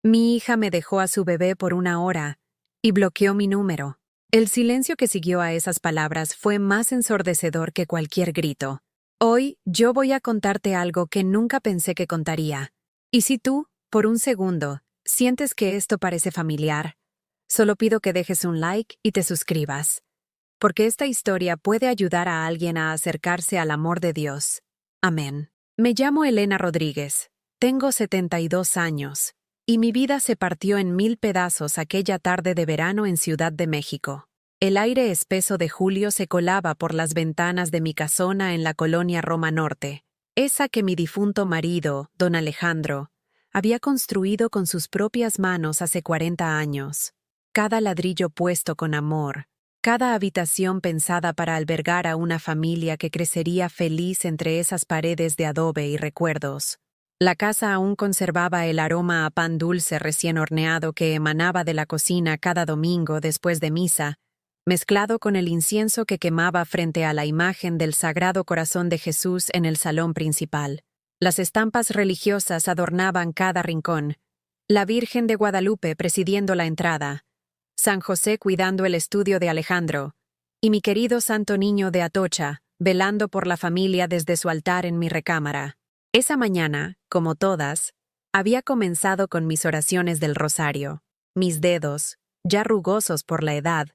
Mi hija me dejó a su bebé por 1 hora y bloqueó mi número. El silencio que siguió a esas palabras fue más ensordecedor que cualquier grito. Hoy yo voy a contarte algo que nunca pensé que contaría. Y si tú, por un segundo, sientes que esto parece familiar, solo pido que dejes un like y te suscribas, porque esta historia puede ayudar a alguien a acercarse al amor de Dios. Amén. Me llamo Elena Rodríguez, tengo 72 años, y mi vida se partió en 1000 pedazos aquella tarde de verano en Ciudad de México. El aire espeso de julio se colaba por las ventanas de mi casona en la colonia Roma Norte, esa que mi difunto marido, don Alejandro, había construido con sus propias manos hace 40 años. Cada ladrillo puesto con amor, cada habitación pensada para albergar a una familia que crecería feliz entre esas paredes de adobe y recuerdos. La casa aún conservaba el aroma a pan dulce recién horneado que emanaba de la cocina cada domingo después de misa, mezclado con el incienso que quemaba frente a la imagen del Sagrado Corazón de Jesús en el salón principal. Las estampas religiosas adornaban cada rincón, la Virgen de Guadalupe presidiendo la entrada, San José cuidando el estudio de Alejandro, y mi querido Santo Niño de Atocha, velando por la familia desde su altar en mi recámara. Esa mañana, como todas, había comenzado con mis oraciones del rosario. Mis dedos, ya rugosos por la edad,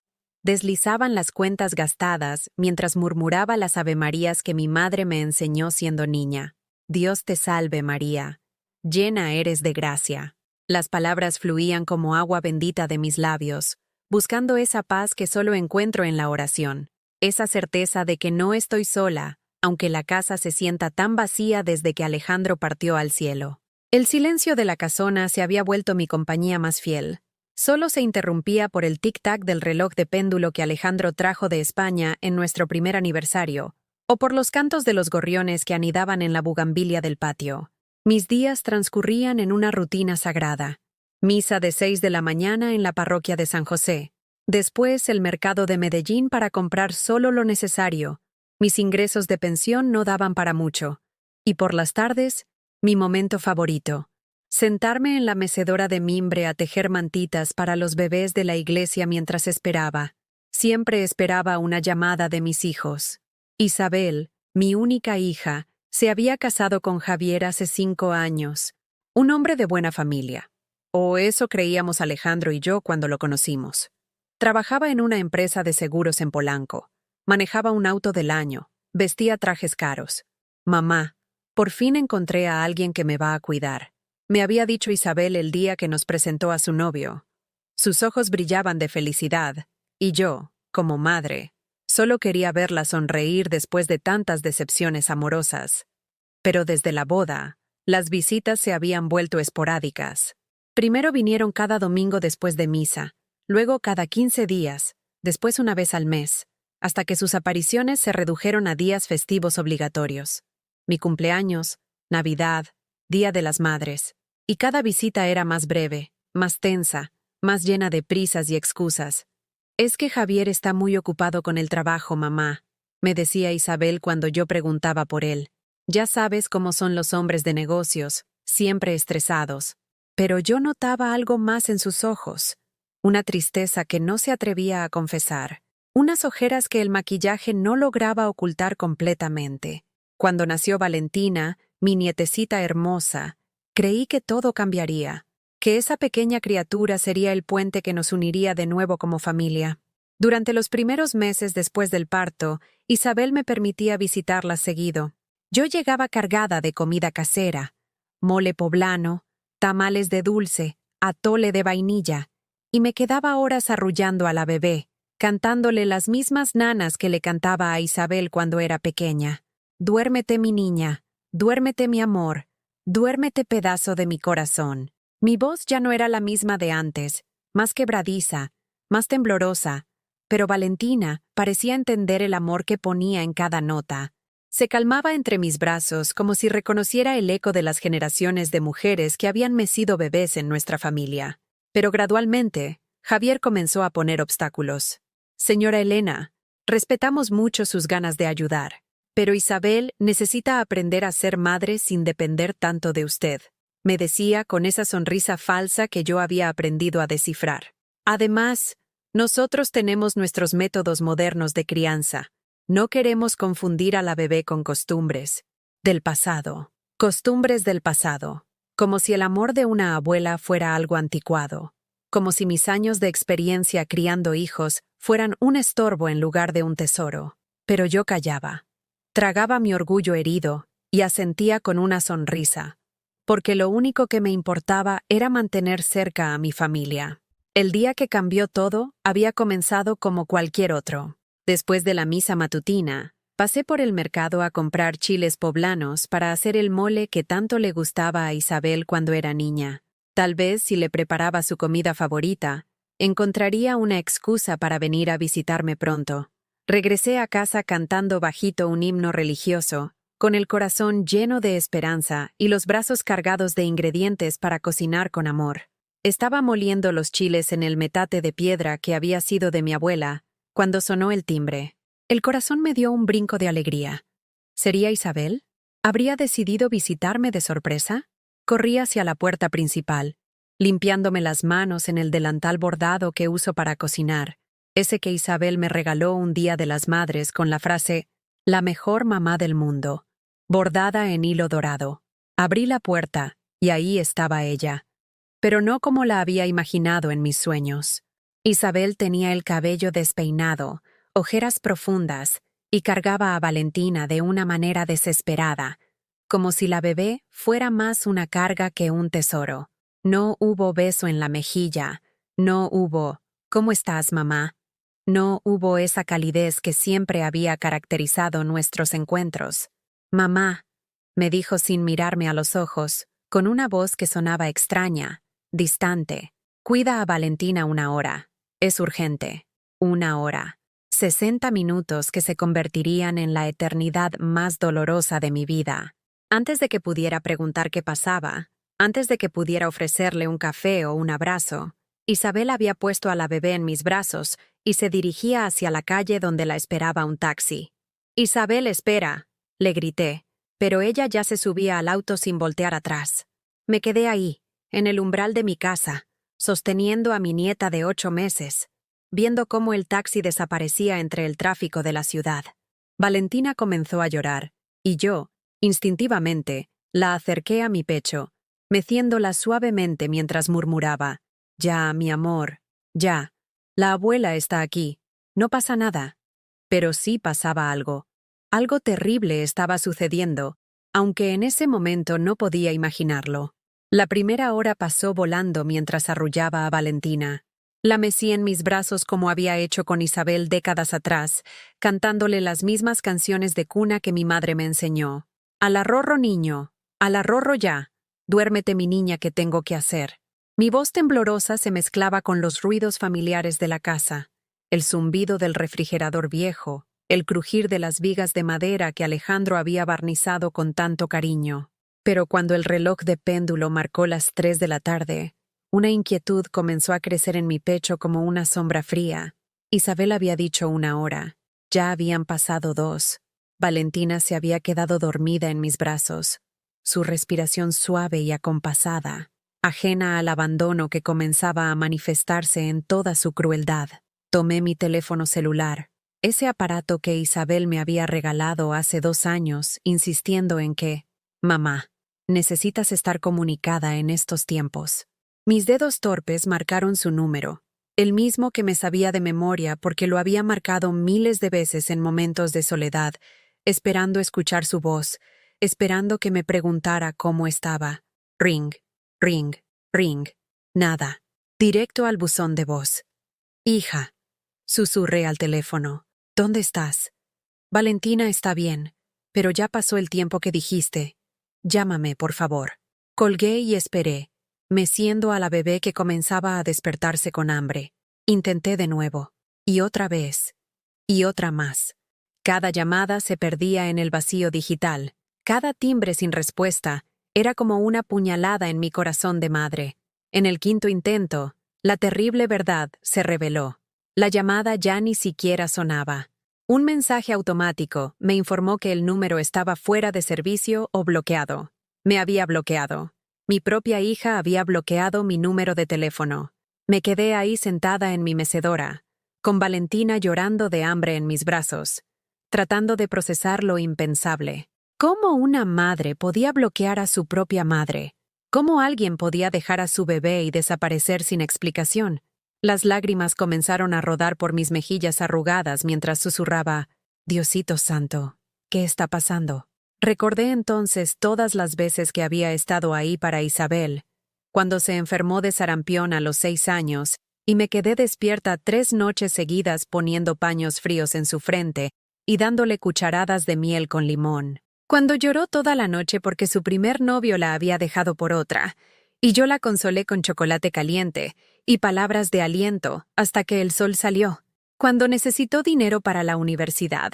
deslizaban las cuentas gastadas mientras murmuraba las avemarías que mi madre me enseñó siendo niña. Dios te salve, María. Llena eres de gracia. Las palabras fluían como agua bendita de mis labios, buscando esa paz que solo encuentro en la oración, esa certeza de que no estoy sola, aunque la casa se sienta tan vacía desde que Alejandro partió al cielo. El silencio de la casona se había vuelto mi compañía más fiel. Solo se interrumpía por el tic-tac del reloj de péndulo que Alejandro trajo de España en nuestro primer aniversario, o por los cantos de los gorriones que anidaban en la bugambilia del patio. Mis días transcurrían en una rutina sagrada. Misa de 6 de la mañana en la parroquia de San José. Después el mercado de Medellín para comprar solo lo necesario. Mis ingresos de pensión no daban para mucho. Y por las tardes, mi momento favorito. Sentarme en la mecedora de mimbre a tejer mantitas para los bebés de la iglesia mientras esperaba. Siempre esperaba una llamada de mis hijos. Isabel, mi única hija, se había casado con Javier hace 5 años. Un hombre de buena familia. O eso creíamos Alejandro y yo cuando lo conocimos. Trabajaba en una empresa de seguros en Polanco. Manejaba un auto del año. Vestía trajes caros. Mamá, por fin encontré a alguien que me va a cuidar. Me había dicho Isabel el día que nos presentó a su novio. Sus ojos brillaban de felicidad, y yo, como madre, solo quería verla sonreír después de tantas decepciones amorosas. Pero desde la boda, las visitas se habían vuelto esporádicas. Primero vinieron cada domingo después de misa, luego cada 15 días, después una vez al mes, hasta que sus apariciones se redujeron a días festivos obligatorios. Mi cumpleaños, Navidad, Día de las Madres. Y cada visita era más breve, más tensa, más llena de prisas y excusas. «Es que Javier está muy ocupado con el trabajo, mamá», me decía Isabel cuando yo preguntaba por él. «Ya sabes cómo son los hombres de negocios, siempre estresados». Pero yo notaba algo más en sus ojos, una tristeza que no se atrevía a confesar, unas ojeras que el maquillaje no lograba ocultar completamente. Cuando nació Valentina, mi nietecita hermosa, creí que todo cambiaría, que esa pequeña criatura sería el puente que nos uniría de nuevo como familia. Durante los primeros meses después del parto, Isabel me permitía visitarla seguido. Yo llegaba cargada de comida casera, mole poblano, tamales de dulce, atole de vainilla, y me quedaba horas arrullando a la bebé, cantándole las mismas nanas que le cantaba a Isabel cuando era pequeña. «Duérmete, mi niña, duérmete, mi amor, duérmete, pedazo de mi corazón». Mi voz ya no era la misma de antes, más quebradiza, más temblorosa, pero Valentina parecía entender el amor que ponía en cada nota. Se calmaba entre mis brazos como si reconociera el eco de las generaciones de mujeres que habían mecido bebés en nuestra familia. Pero gradualmente, Javier comenzó a poner obstáculos. «Señora Elena, respetamos mucho sus ganas de ayudar, pero Isabel necesita aprender a ser madre sin depender tanto de usted». me decía con esa sonrisa falsa que yo había aprendido a descifrar. Además, nosotros tenemos nuestros métodos modernos de crianza. No queremos confundir a la bebé con costumbres del pasado. Costumbres del pasado. Como si el amor de una abuela fuera algo anticuado. Como si mis años de experiencia criando hijos fueran un estorbo en lugar de un tesoro. Pero yo callaba. Tragaba mi orgullo herido y asentía con una sonrisa, porque lo único que me importaba era mantener cerca a mi familia. El día que cambió todo había comenzado como cualquier otro. Después de la misa matutina, pasé por el mercado a comprar chiles poblanos para hacer el mole que tanto le gustaba a Isabel cuando era niña. Tal vez si le preparaba su comida favorita, encontraría una excusa para venir a visitarme pronto. Regresé a casa cantando bajito un himno religioso, con el corazón lleno de esperanza y los brazos cargados de ingredientes para cocinar con amor. Estaba moliendo los chiles en el metate de piedra que había sido de mi abuela, cuando sonó el timbre. El corazón me dio un brinco de alegría. ¿Sería Isabel? ¿Habría decidido visitarme de sorpresa? Corrí hacia la puerta principal, limpiándome las manos en el delantal bordado que uso para cocinar, ese que Isabel me regaló un día de las madres con la frase «La mejor mamá del mundo», bordada en hilo dorado. Abrí la puerta, y ahí estaba ella. Pero no como la había imaginado en mis sueños. Isabel tenía el cabello despeinado, ojeras profundas, y cargaba a Valentina de una manera desesperada, como si la bebé fuera más una carga que un tesoro. No hubo beso en la mejilla, no hubo «¿Cómo estás, mamá?». No hubo esa calidez que siempre había caracterizado nuestros encuentros. «Mamá», me dijo sin mirarme a los ojos, con una voz que sonaba extraña, distante. «Cuida a Valentina 1 hora. Es urgente. 1 hora. 60 minutos que se convertirían en la eternidad más dolorosa de mi vida». Antes de que pudiera preguntar qué pasaba, antes de que pudiera ofrecerle un café o un abrazo, Isabel había puesto a la bebé en mis brazos y se dirigía hacia la calle donde la esperaba un taxi. «Isabel, espera», le grité, pero ella ya se subía al auto sin voltear atrás. Me quedé ahí, en el umbral de mi casa, sosteniendo a mi nieta de 8 meses, viendo cómo el taxi desaparecía entre el tráfico de la ciudad. Valentina comenzó a llorar, y yo, instintivamente, la acerqué a mi pecho, meciéndola suavemente mientras murmuraba: «Ya, mi amor, ya. La abuela está aquí. No pasa nada». Pero sí pasaba algo. Algo terrible estaba sucediendo, aunque en ese momento no podía imaginarlo. La primera hora pasó volando mientras arrullaba a Valentina. La mecí en mis brazos como había hecho con Isabel décadas atrás, cantándole las mismas canciones de cuna que mi madre me enseñó. «Al arrorro, niño. Al arrorro ya. Duérmete, mi niña, que tengo que hacer». Mi voz temblorosa se mezclaba con los ruidos familiares de la casa, el zumbido del refrigerador viejo, el crujir de las vigas de madera que Alejandro había barnizado con tanto cariño. Pero cuando el reloj de péndulo marcó las 3 de la tarde, una inquietud comenzó a crecer en mi pecho como una sombra fría. Isabel había dicho 1 hora. Ya habían pasado 2. Valentina se había quedado dormida en mis brazos, su respiración suave y acompasada, ajena al abandono que comenzaba a manifestarse en toda su crueldad. Tomé mi teléfono celular, ese aparato que Isabel me había regalado hace 2 años, insistiendo en que, «Mamá, necesitas estar comunicada en estos tiempos». Mis dedos torpes marcaron su número, el mismo que me sabía de memoria porque lo había marcado miles de veces en momentos de soledad, esperando escuchar su voz, esperando que me preguntara cómo estaba. Ring, ring, ring. Nada. Directo al buzón de voz. «Hija», susurré al teléfono, «¿dónde estás?» «Valentina está bien, pero ya pasó el tiempo que dijiste. Llámame, por favor». Colgué y esperé, meciendo a la bebé que comenzaba a despertarse con hambre. Intenté de nuevo, y otra vez, y otra más. Cada llamada se perdía en el vacío digital. Cada timbre sin respuesta era como una puñalada en mi corazón de madre. En el 5.º intento, la terrible verdad se reveló. La llamada ya ni siquiera sonaba. Un mensaje automático me informó que el número estaba fuera de servicio o bloqueado. Me había bloqueado. Mi propia hija había bloqueado mi número de teléfono. Me quedé ahí sentada en mi mecedora, con Valentina llorando de hambre en mis brazos, tratando de procesar lo impensable. ¿Cómo una madre podía bloquear a su propia madre? ¿Cómo alguien podía dejar a su bebé y desaparecer sin explicación? Las lágrimas comenzaron a rodar por mis mejillas arrugadas mientras susurraba, «Diosito santo, ¿qué está pasando?». Recordé entonces todas las veces que había estado ahí para Isabel, cuando se enfermó de sarampión a los 6 años, y me quedé despierta 3 noches seguidas poniendo paños fríos en su frente y dándole cucharadas de miel con limón. Cuando lloró toda la noche porque su primer novio la había dejado por otra, y yo la consolé con chocolate caliente y palabras de aliento hasta que el sol salió. Cuando necesitó dinero para la universidad,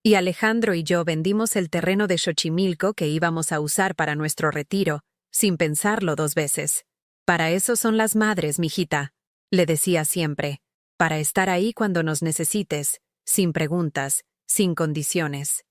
y Alejandro y yo vendimos el terreno de Xochimilco que íbamos a usar para nuestro retiro, sin pensarlo 2 veces. «Para eso son las madres, mijita», le decía siempre, «para estar ahí cuando nos necesites, sin preguntas, sin condiciones».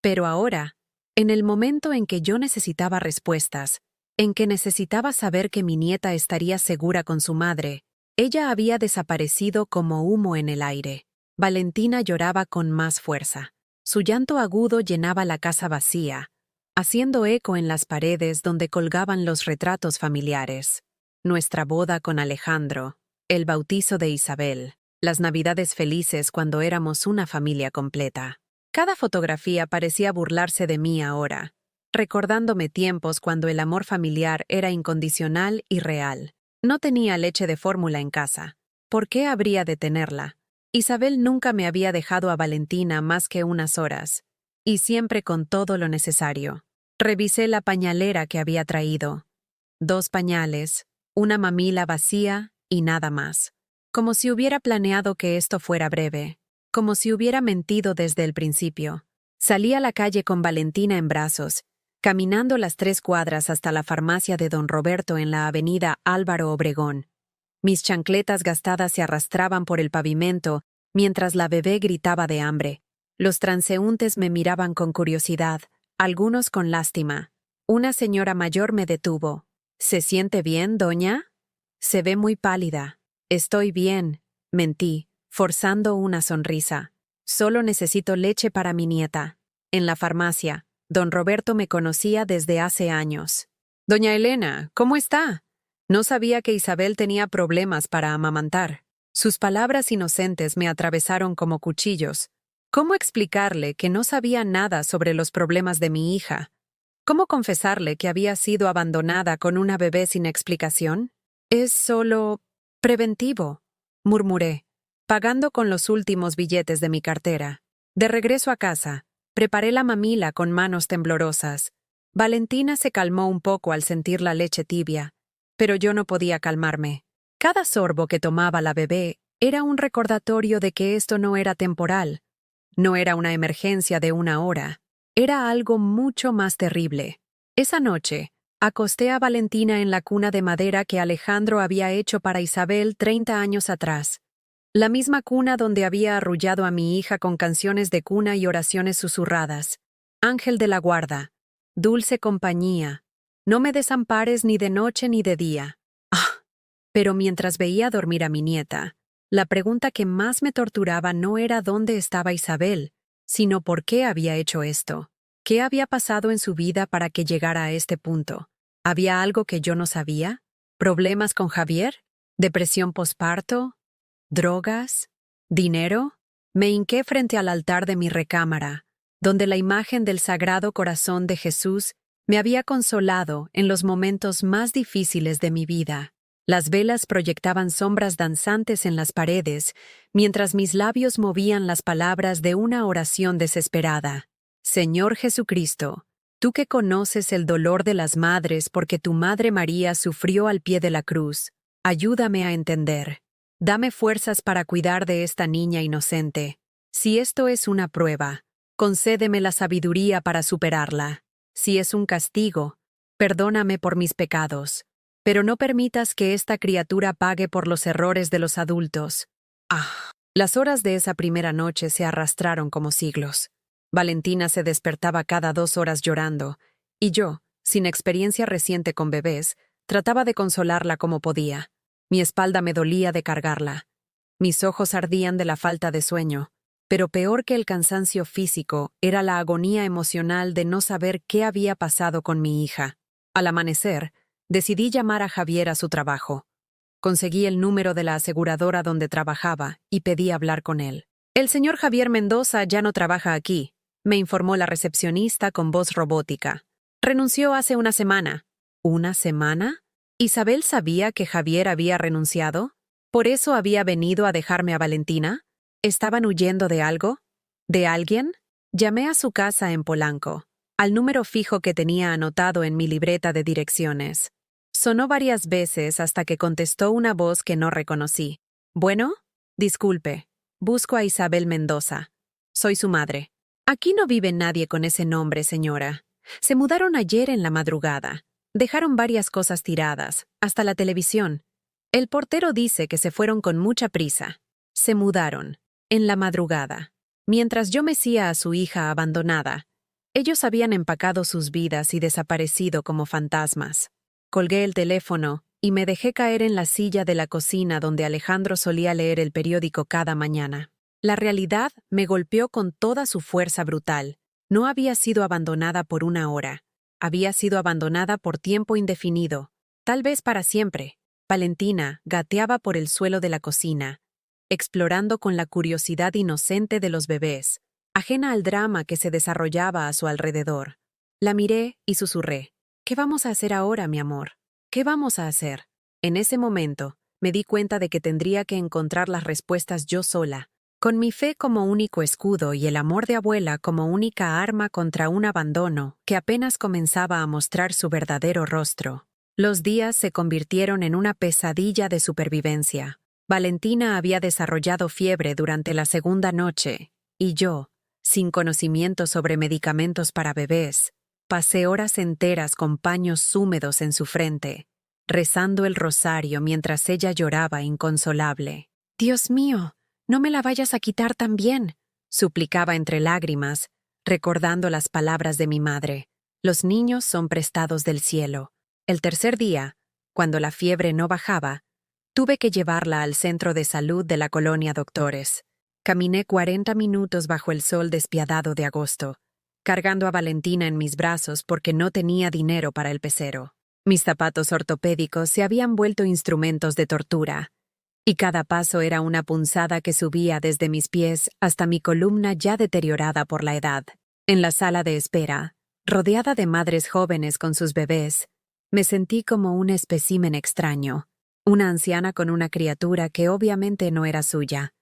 Pero ahora, en el momento en que yo necesitaba respuestas, en que necesitaba saber que mi nieta estaría segura con su madre, ella había desaparecido como humo en el aire. Valentina lloraba con más fuerza. Su llanto agudo llenaba la casa vacía, haciendo eco en las paredes donde colgaban los retratos familiares. Nuestra boda con Alejandro, el bautizo de Isabel, las navidades felices cuando éramos una familia completa. Cada fotografía parecía burlarse de mí ahora, recordándome tiempos cuando el amor familiar era incondicional y real. No tenía leche de fórmula en casa. ¿Por qué habría de tenerla? Isabel nunca me había dejado a Valentina más que unas horas, y siempre con todo lo necesario. Revisé la pañalera que había traído. 2 pañales, una mamila vacía y nada más. Como si hubiera planeado que esto fuera breve. Como si hubiera mentido desde el principio. Salí a la calle con Valentina en brazos, caminando las 3 cuadras hasta la farmacia de don Roberto en la avenida Álvaro Obregón. Mis chancletas gastadas se arrastraban por el pavimento mientras la bebé gritaba de hambre. Los transeúntes me miraban con curiosidad, algunos con lástima. Una señora mayor me detuvo. «¿Se siente bien, doña?» «Se ve muy pálida». «Estoy bien», mentí, forzando una sonrisa. «Solo necesito leche para mi nieta». En la farmacia, don Roberto me conocía desde hace años. «Doña Elena, ¿cómo está?» No sabía que Isabel tenía problemas para amamantar. Sus palabras inocentes me atravesaron como cuchillos. ¿Cómo explicarle que no sabía nada sobre los problemas de mi hija? ¿Cómo confesarle que había sido abandonada con una bebé sin explicación? «Es solo preventivo», murmuré, pagando con los últimos billetes de mi cartera. De regreso a casa, preparé la mamila con manos temblorosas. Valentina se calmó un poco al sentir la leche tibia, pero yo no podía calmarme. Cada sorbo que tomaba la bebé era un recordatorio de que esto no era temporal, no era una emergencia de 1 hora, era algo mucho más terrible. Esa noche, acosté a Valentina en la cuna de madera que Alejandro había hecho para Isabel 30 años atrás. La misma cuna donde había arrullado a mi hija con canciones de cuna y oraciones susurradas. «Ángel de la guarda, dulce compañía, no me desampares ni de noche ni de día». ¡Ah! Pero mientras veía dormir a mi nieta, la pregunta que más me torturaba no era dónde estaba Isabel, sino por qué había hecho esto. ¿Qué había pasado en su vida para que llegara a este punto? ¿Había algo que yo no sabía? ¿Problemas con Javier? ¿Depresión posparto? ¿Drogas? ¿Dinero? Me hinqué frente al altar de mi recámara, donde la imagen del Sagrado Corazón de Jesús me había consolado en los momentos más difíciles de mi vida. Las velas proyectaban sombras danzantes en las paredes, mientras mis labios movían las palabras de una oración desesperada. «Señor Jesucristo, tú que conoces el dolor de las madres porque tu Madre María sufrió al pie de la cruz, ayúdame a entender. Dame fuerzas para cuidar de esta niña inocente. Si esto es una prueba, concédeme la sabiduría para superarla. Si es un castigo, perdóname por mis pecados. Pero no permitas que esta criatura pague por los errores de los adultos». ¡Ah! Las horas de esa primera noche se arrastraron como siglos. Valentina se despertaba cada 2 horas llorando, y yo, Sin experiencia reciente con bebés, trataba de consolarla como podía. Mi espalda me dolía de cargarla. Mis ojos ardían de la falta de sueño. Pero peor que el cansancio físico era la agonía emocional de no saber qué había pasado con mi hija. Al amanecer, decidí llamar a Javier a su trabajo. Conseguí el número de la aseguradora donde trabajaba y pedí hablar con él. El señor Javier Mendoza ya no trabaja aquí, me informó la recepcionista con voz robótica. Renunció hace una semana. ¿Una semana? ¿Isabel sabía que Javier había renunciado? ¿Por eso había venido a dejarme a Valentina? ¿Estaban huyendo de algo? ¿De alguien? Llamé a su casa en Polanco, al número fijo que tenía anotado en mi libreta de direcciones. Sonó varias veces hasta que contestó una voz que no reconocí. ¿Bueno? Disculpe, busco a Isabel Mendoza. Soy su madre. Aquí no vive nadie con ese nombre, señora. Se mudaron ayer en la madrugada. Dejaron varias cosas tiradas, hasta la televisión. El portero dice que se fueron con mucha prisa. Se mudaron, en la madrugada, mientras yo mecía a su hija abandonada. Ellos habían empacado sus vidas y desaparecido como fantasmas. Colgué el teléfono y me dejé caer en la silla de la cocina donde Alejandro solía leer el periódico cada mañana. La realidad me golpeó con toda su fuerza brutal. No había sido abandonada por una hora. Había sido abandonada por tiempo indefinido, tal vez para siempre. Valentina gateaba por el suelo de la cocina, explorando con la curiosidad inocente de los bebés, ajena al drama que se desarrollaba a su alrededor. La miré y susurré. ¿Qué vamos a hacer ahora, mi amor? ¿Qué vamos a hacer? En ese momento, me di cuenta de que tendría que encontrar las respuestas yo sola, con mi fe como único escudo y el amor de abuela como única arma contra un abandono que apenas comenzaba a mostrar su verdadero rostro. Los días se convirtieron en una pesadilla de supervivencia. Valentina había desarrollado fiebre durante la segunda noche, y yo, sin conocimiento sobre medicamentos para bebés, pasé horas enteras con paños húmedos en su frente, rezando el rosario mientras ella lloraba inconsolable. «Dios mío, no me la vayas a quitar también», suplicaba entre lágrimas, recordando las palabras de mi madre. Los niños son prestados del cielo. El tercer día, cuando la fiebre no bajaba, tuve que llevarla al centro de salud de la colonia Doctores. Caminé 40 minutos bajo el sol despiadado de agosto, cargando a Valentina en mis brazos porque no tenía dinero para el pecero. Mis zapatos ortopédicos se habían vuelto instrumentos de tortura, y cada paso era una punzada que subía desde mis pies hasta mi columna ya deteriorada por la edad. En la sala de espera, rodeada de madres jóvenes con sus bebés, me sentí como un espécimen extraño, una anciana con una criatura que obviamente no era suya.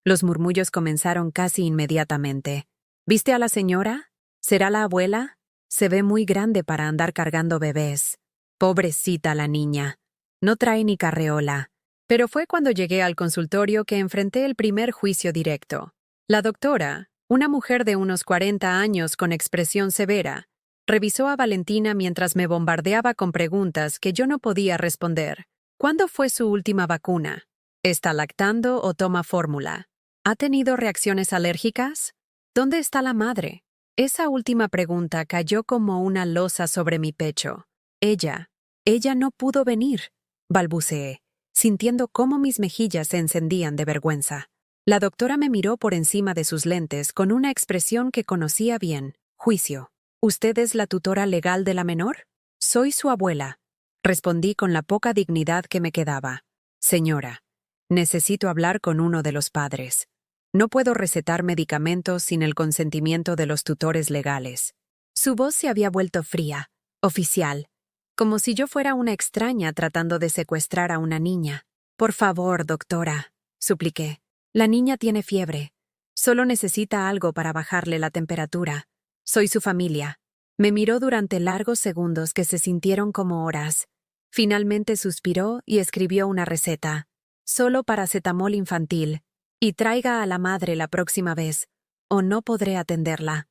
Los murmullos comenzaron casi inmediatamente. ¿Viste a la señora? ¿Será la abuela? Se ve muy grande para andar cargando bebés. Pobrecita la niña. No trae ni carreola. Pero fue cuando llegué al consultorio que enfrenté el primer juicio directo. La doctora, una mujer de unos 40 años con expresión severa, revisó a Valentina mientras me bombardeaba con preguntas que yo no podía responder. ¿Cuándo fue su última vacuna? ¿Está lactando o toma fórmula? ¿Ha tenido reacciones alérgicas? ¿Dónde está la madre? Esa última pregunta cayó como una losa sobre mi pecho. Ella no pudo venir, balbuceé, sintiendo cómo mis mejillas se encendían de vergüenza. La doctora me miró por encima de sus lentes con una expresión que conocía bien. Juicio. ¿Usted es la tutora legal de la menor? Soy su abuela. Respondí con la poca dignidad que me quedaba. Señora, necesito hablar con uno de los padres. No puedo recetar medicamentos sin el consentimiento de los tutores legales. Su voz se había vuelto fría, oficial, como si yo fuera una extraña tratando de secuestrar a una niña. Por favor, doctora, supliqué. La niña tiene fiebre. Solo necesita algo para bajarle la temperatura. Soy su familia. Me miró durante largos segundos que se sintieron como horas. Finalmente suspiró y escribió una receta. Solo paracetamol infantil. Y traiga a la madre la próxima vez, o no podré atenderla.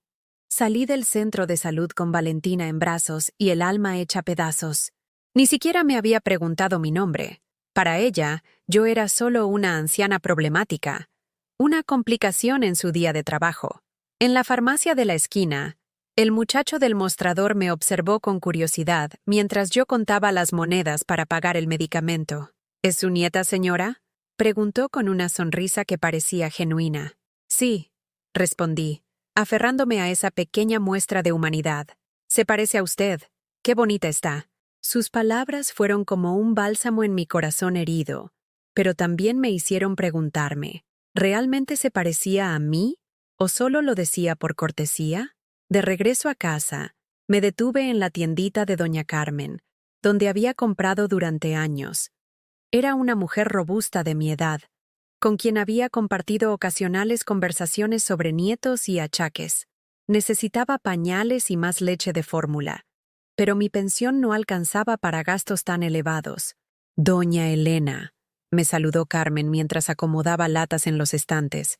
Salí del centro de salud con Valentina en brazos y el alma hecha pedazos. Ni siquiera me había preguntado mi nombre. Para ella, yo era solo una anciana problemática, una complicación en su día de trabajo. En la farmacia de la esquina, El muchacho del mostrador me observó con curiosidad mientras yo contaba las monedas para pagar el medicamento. ¿Es su nieta, señora?, preguntó con una sonrisa que parecía genuina. Sí, respondí, aferrándome a esa pequeña muestra de humanidad. Se parece a usted. Qué bonita está. Sus palabras fueron como un bálsamo en mi corazón herido, pero también me hicieron preguntarme, ¿realmente se parecía a mí o solo lo decía por cortesía? De regreso a casa, me detuve en la tiendita de doña Carmen, donde había comprado durante años. Era una mujer robusta de mi edad, con quien había compartido ocasionales conversaciones sobre nietos y achaques. Necesitaba pañales y más leche de fórmula, pero mi pensión no alcanzaba para gastos tan elevados. Doña Elena, me saludó Carmen mientras acomodaba latas en los estantes.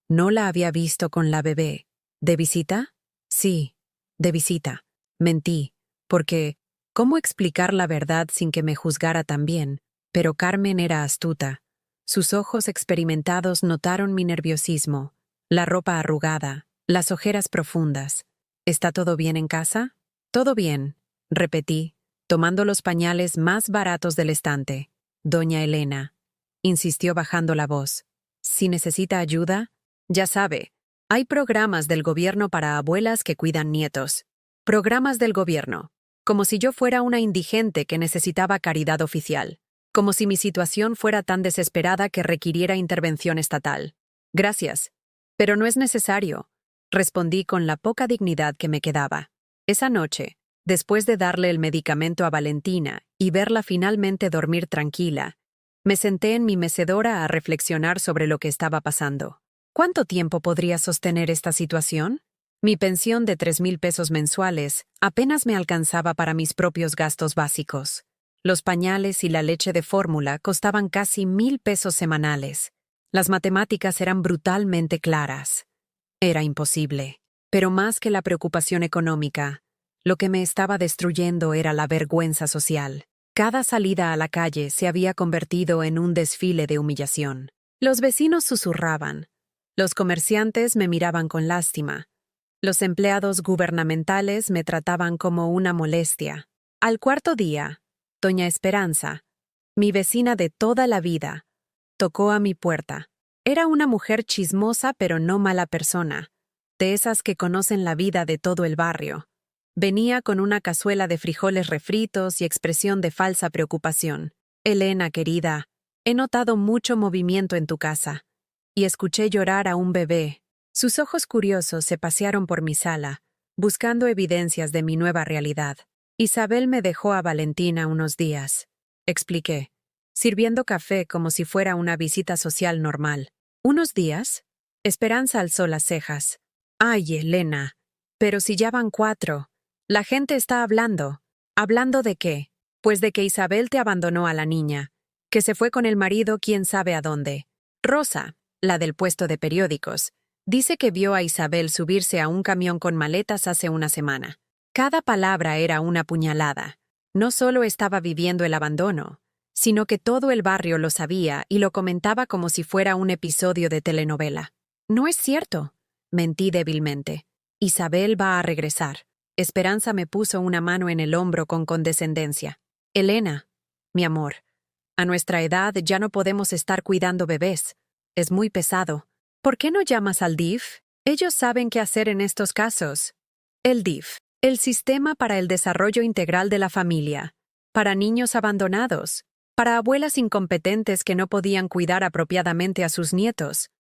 No la había visto con la bebé. ¿De visita? Sí, de visita. Mentí, porque ¿cómo explicar la verdad sin que me juzgara tan bien? Pero Carmen era astuta. Sus ojos experimentados notaron mi nerviosismo, la ropa arrugada, las ojeras profundas. ¿Está todo bien en casa? Todo bien, repetí, tomando los pañales más baratos del estante. Doña Elena, insistió bajando la voz. Si necesita ayuda, ya sabe, hay programas del gobierno para abuelas que cuidan nietos. Programas del gobierno, como si yo fuera una indigente que necesitaba caridad oficial. Como si mi situación fuera tan desesperada que requiriera intervención estatal. Gracias, pero no es necesario, respondí con la poca dignidad que me quedaba. Esa noche, después de darle el medicamento a Valentina y verla finalmente dormir tranquila, me senté en mi mecedora a reflexionar sobre lo que estaba pasando. ¿Cuánto tiempo podría sostener esta situación? Mi pensión de 3,000 pesos mensuales apenas me alcanzaba para mis propios gastos básicos. Los pañales y la leche de fórmula costaban casi 1,000 pesos semanales. Las matemáticas eran brutalmente claras. Era imposible. Pero más que la preocupación económica, lo que me estaba destruyendo era la vergüenza social. Cada salida a la calle se había convertido en un desfile de humillación. Los vecinos susurraban. Los comerciantes me miraban con lástima. Los empleados gubernamentales me trataban como una molestia. Al cuarto día, doña Esperanza, mi vecina de toda la vida, tocó a mi puerta. Era una mujer chismosa pero no mala persona, de esas que conocen la vida de todo el barrio. Venía con una cazuela de frijoles refritos y expresión de falsa preocupación. Elena, querida, he notado mucho movimiento en tu casa. Y escuché llorar a un bebé. Sus ojos curiosos se pasearon por mi sala, buscando evidencias de mi nueva realidad. Isabel me dejó a Valentina unos días, expliqué, sirviendo café como si fuera una visita social normal. ¿Unos días? Esperanza alzó las cejas. Ay, Elena, pero si ya van 4. La gente está hablando. ¿Hablando de qué? Pues de que Isabel te abandonó a la niña, que se fue con el marido quién sabe a dónde. Rosa, la del puesto de periódicos, dice que vio a Isabel subirse a un camión con maletas hace una semana. Cada palabra era una puñalada. No solo estaba viviendo el abandono, sino que todo el barrio lo sabía y lo comentaba como si fuera un episodio de telenovela. No es cierto, mentí débilmente. Isabel va a regresar. Esperanza me puso una mano en el hombro con condescendencia. Elena, mi amor, a nuestra edad ya no podemos estar cuidando bebés. Es muy pesado. ¿Por qué no llamas al DIF? Ellos saben qué hacer en estos casos. El DIF, el Sistema para el Desarrollo Integral de la Familia, para niños abandonados, para abuelas incompetentes que no podían cuidar apropiadamente a sus nietos.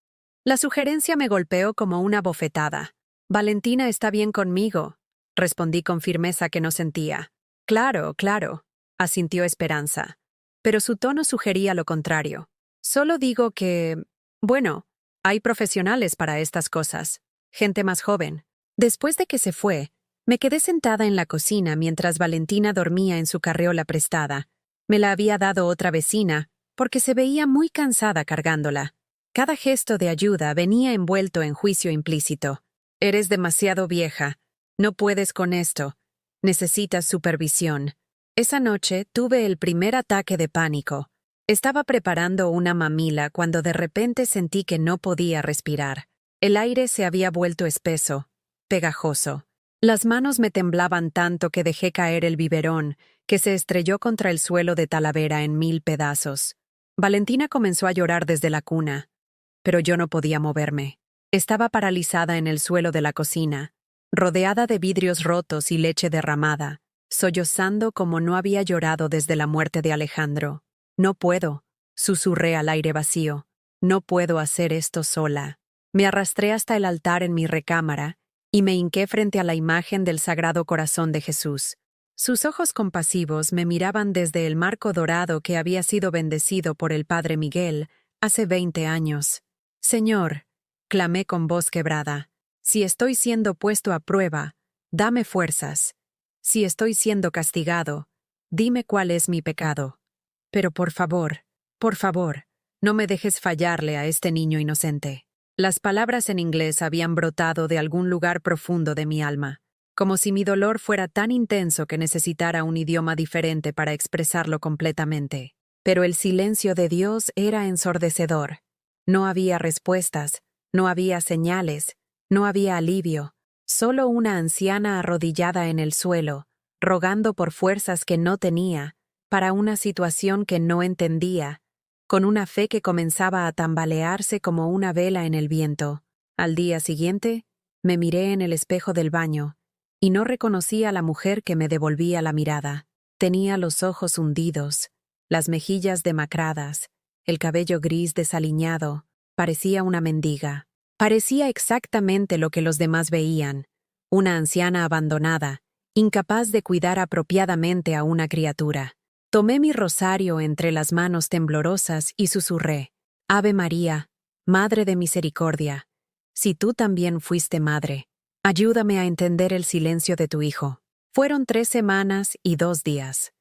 La sugerencia me golpeó como una bofetada. Valentina está bien conmigo, respondí con firmeza que no sentía. Claro, claro, asintió Esperanza, pero su tono sugería lo contrario. Solo digo que, bueno, hay profesionales para estas cosas, gente más joven. Después de que se fue, me quedé sentada en la cocina mientras Valentina dormía en su carriola prestada. Me la había dado otra vecina, porque se veía muy cansada cargándola. Cada gesto de ayuda venía envuelto en juicio implícito. Eres demasiado vieja. No puedes con esto. Necesitas supervisión. Esa noche tuve el primer ataque de pánico. Estaba preparando una mamila cuando de repente sentí que no podía respirar. El aire se había vuelto espeso, pegajoso. Las manos me temblaban tanto que dejé caer el biberón, que se estrelló contra el suelo de Talavera en 1000 pedazos. Valentina comenzó a llorar desde la cuna, pero yo no podía moverme. Estaba paralizada en el suelo de la cocina, rodeada de vidrios rotos y leche derramada, sollozando como no había llorado desde la muerte de Alejandro. No puedo, susurré al aire vacío. No puedo hacer esto sola. Me arrastré hasta el altar en mi recámara y me hinqué frente a la imagen del Sagrado Corazón de Jesús. Sus ojos compasivos me miraban desde el marco dorado que había sido bendecido por el Padre Miguel hace 20 años. Señor, clamé con voz quebrada, si estoy siendo puesto a prueba, dame fuerzas. Si estoy siendo castigado, dime cuál es mi pecado. Pero por favor, no me dejes fallarle a este niño inocente. Las palabras en inglés habían brotado de algún lugar profundo de mi alma, como si mi dolor fuera tan intenso que necesitara un idioma diferente para expresarlo completamente. Pero el silencio de Dios era ensordecedor. No había respuestas, no había señales, no había alivio, solo una anciana arrodillada en el suelo, rogando por fuerzas que no tenía, para una situación que no entendía, con una fe que comenzaba a tambalearse como una vela en el viento. Al día siguiente, me miré en el espejo del baño, y no reconocí a la mujer que me devolvía la mirada. Tenía los ojos hundidos, las mejillas demacradas, el cabello gris desaliñado, parecía una mendiga. Parecía exactamente lo que los demás veían, una anciana abandonada, incapaz de cuidar apropiadamente a una criatura. Tomé mi rosario entre las manos temblorosas y susurré, Ave María, Madre de Misericordia, si tú también fuiste madre, ayúdame a entender el silencio de tu hijo. Fueron 3 semanas y 2 días.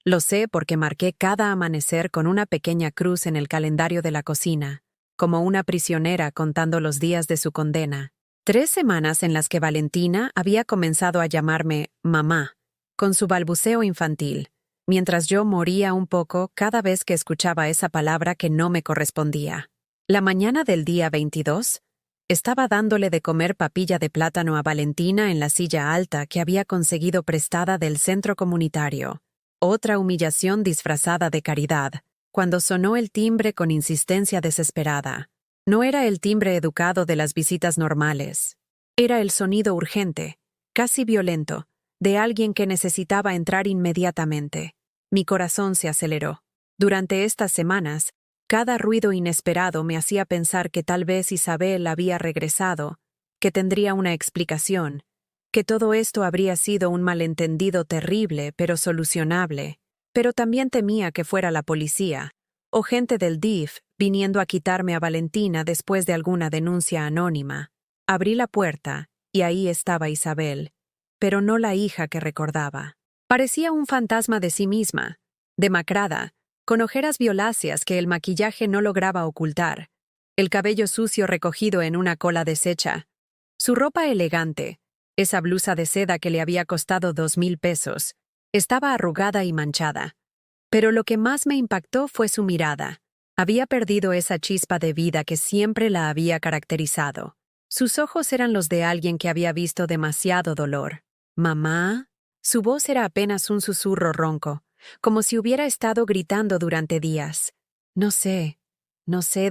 Lo sé porque marqué cada amanecer con una pequeña cruz en el calendario de la cocina, como una prisionera contando los días de su condena. 3 semanas en las que Valentina había comenzado a llamarme mamá, con su balbuceo infantil, mientras yo moría un poco cada vez que escuchaba esa palabra que no me correspondía. La mañana del día 22, estaba dándole de comer papilla de plátano a Valentina en la silla alta que había conseguido prestada del centro comunitario. Otra humillación disfrazada de caridad, cuando sonó el timbre con insistencia desesperada. No era el timbre educado de las visitas normales. Era el sonido urgente, casi violento, de alguien que necesitaba entrar inmediatamente. Mi corazón se aceleró. Durante estas semanas, cada ruido inesperado me hacía pensar que tal vez Isabel había regresado, que tendría una explicación, que todo esto habría sido un malentendido terrible pero solucionable. Pero también temía que fuera la policía, o gente del DIF viniendo a quitarme a Valentina después de alguna denuncia anónima. Abrí la puerta, y ahí estaba Isabel, pero no la hija que recordaba. Parecía un fantasma de sí misma, demacrada, con ojeras violáceas que el maquillaje no lograba ocultar, el cabello sucio recogido en una cola deshecha, su ropa elegante, esa blusa de seda que le había costado 2000 pesos, estaba arrugada y manchada. Pero lo que más me impactó fue su mirada. Había perdido esa chispa de vida que siempre la había caracterizado. Sus ojos eran los de alguien que había visto demasiado dolor. ¿Mamá? Su voz era apenas un susurro ronco, como si hubiera estado gritando durante días. No sé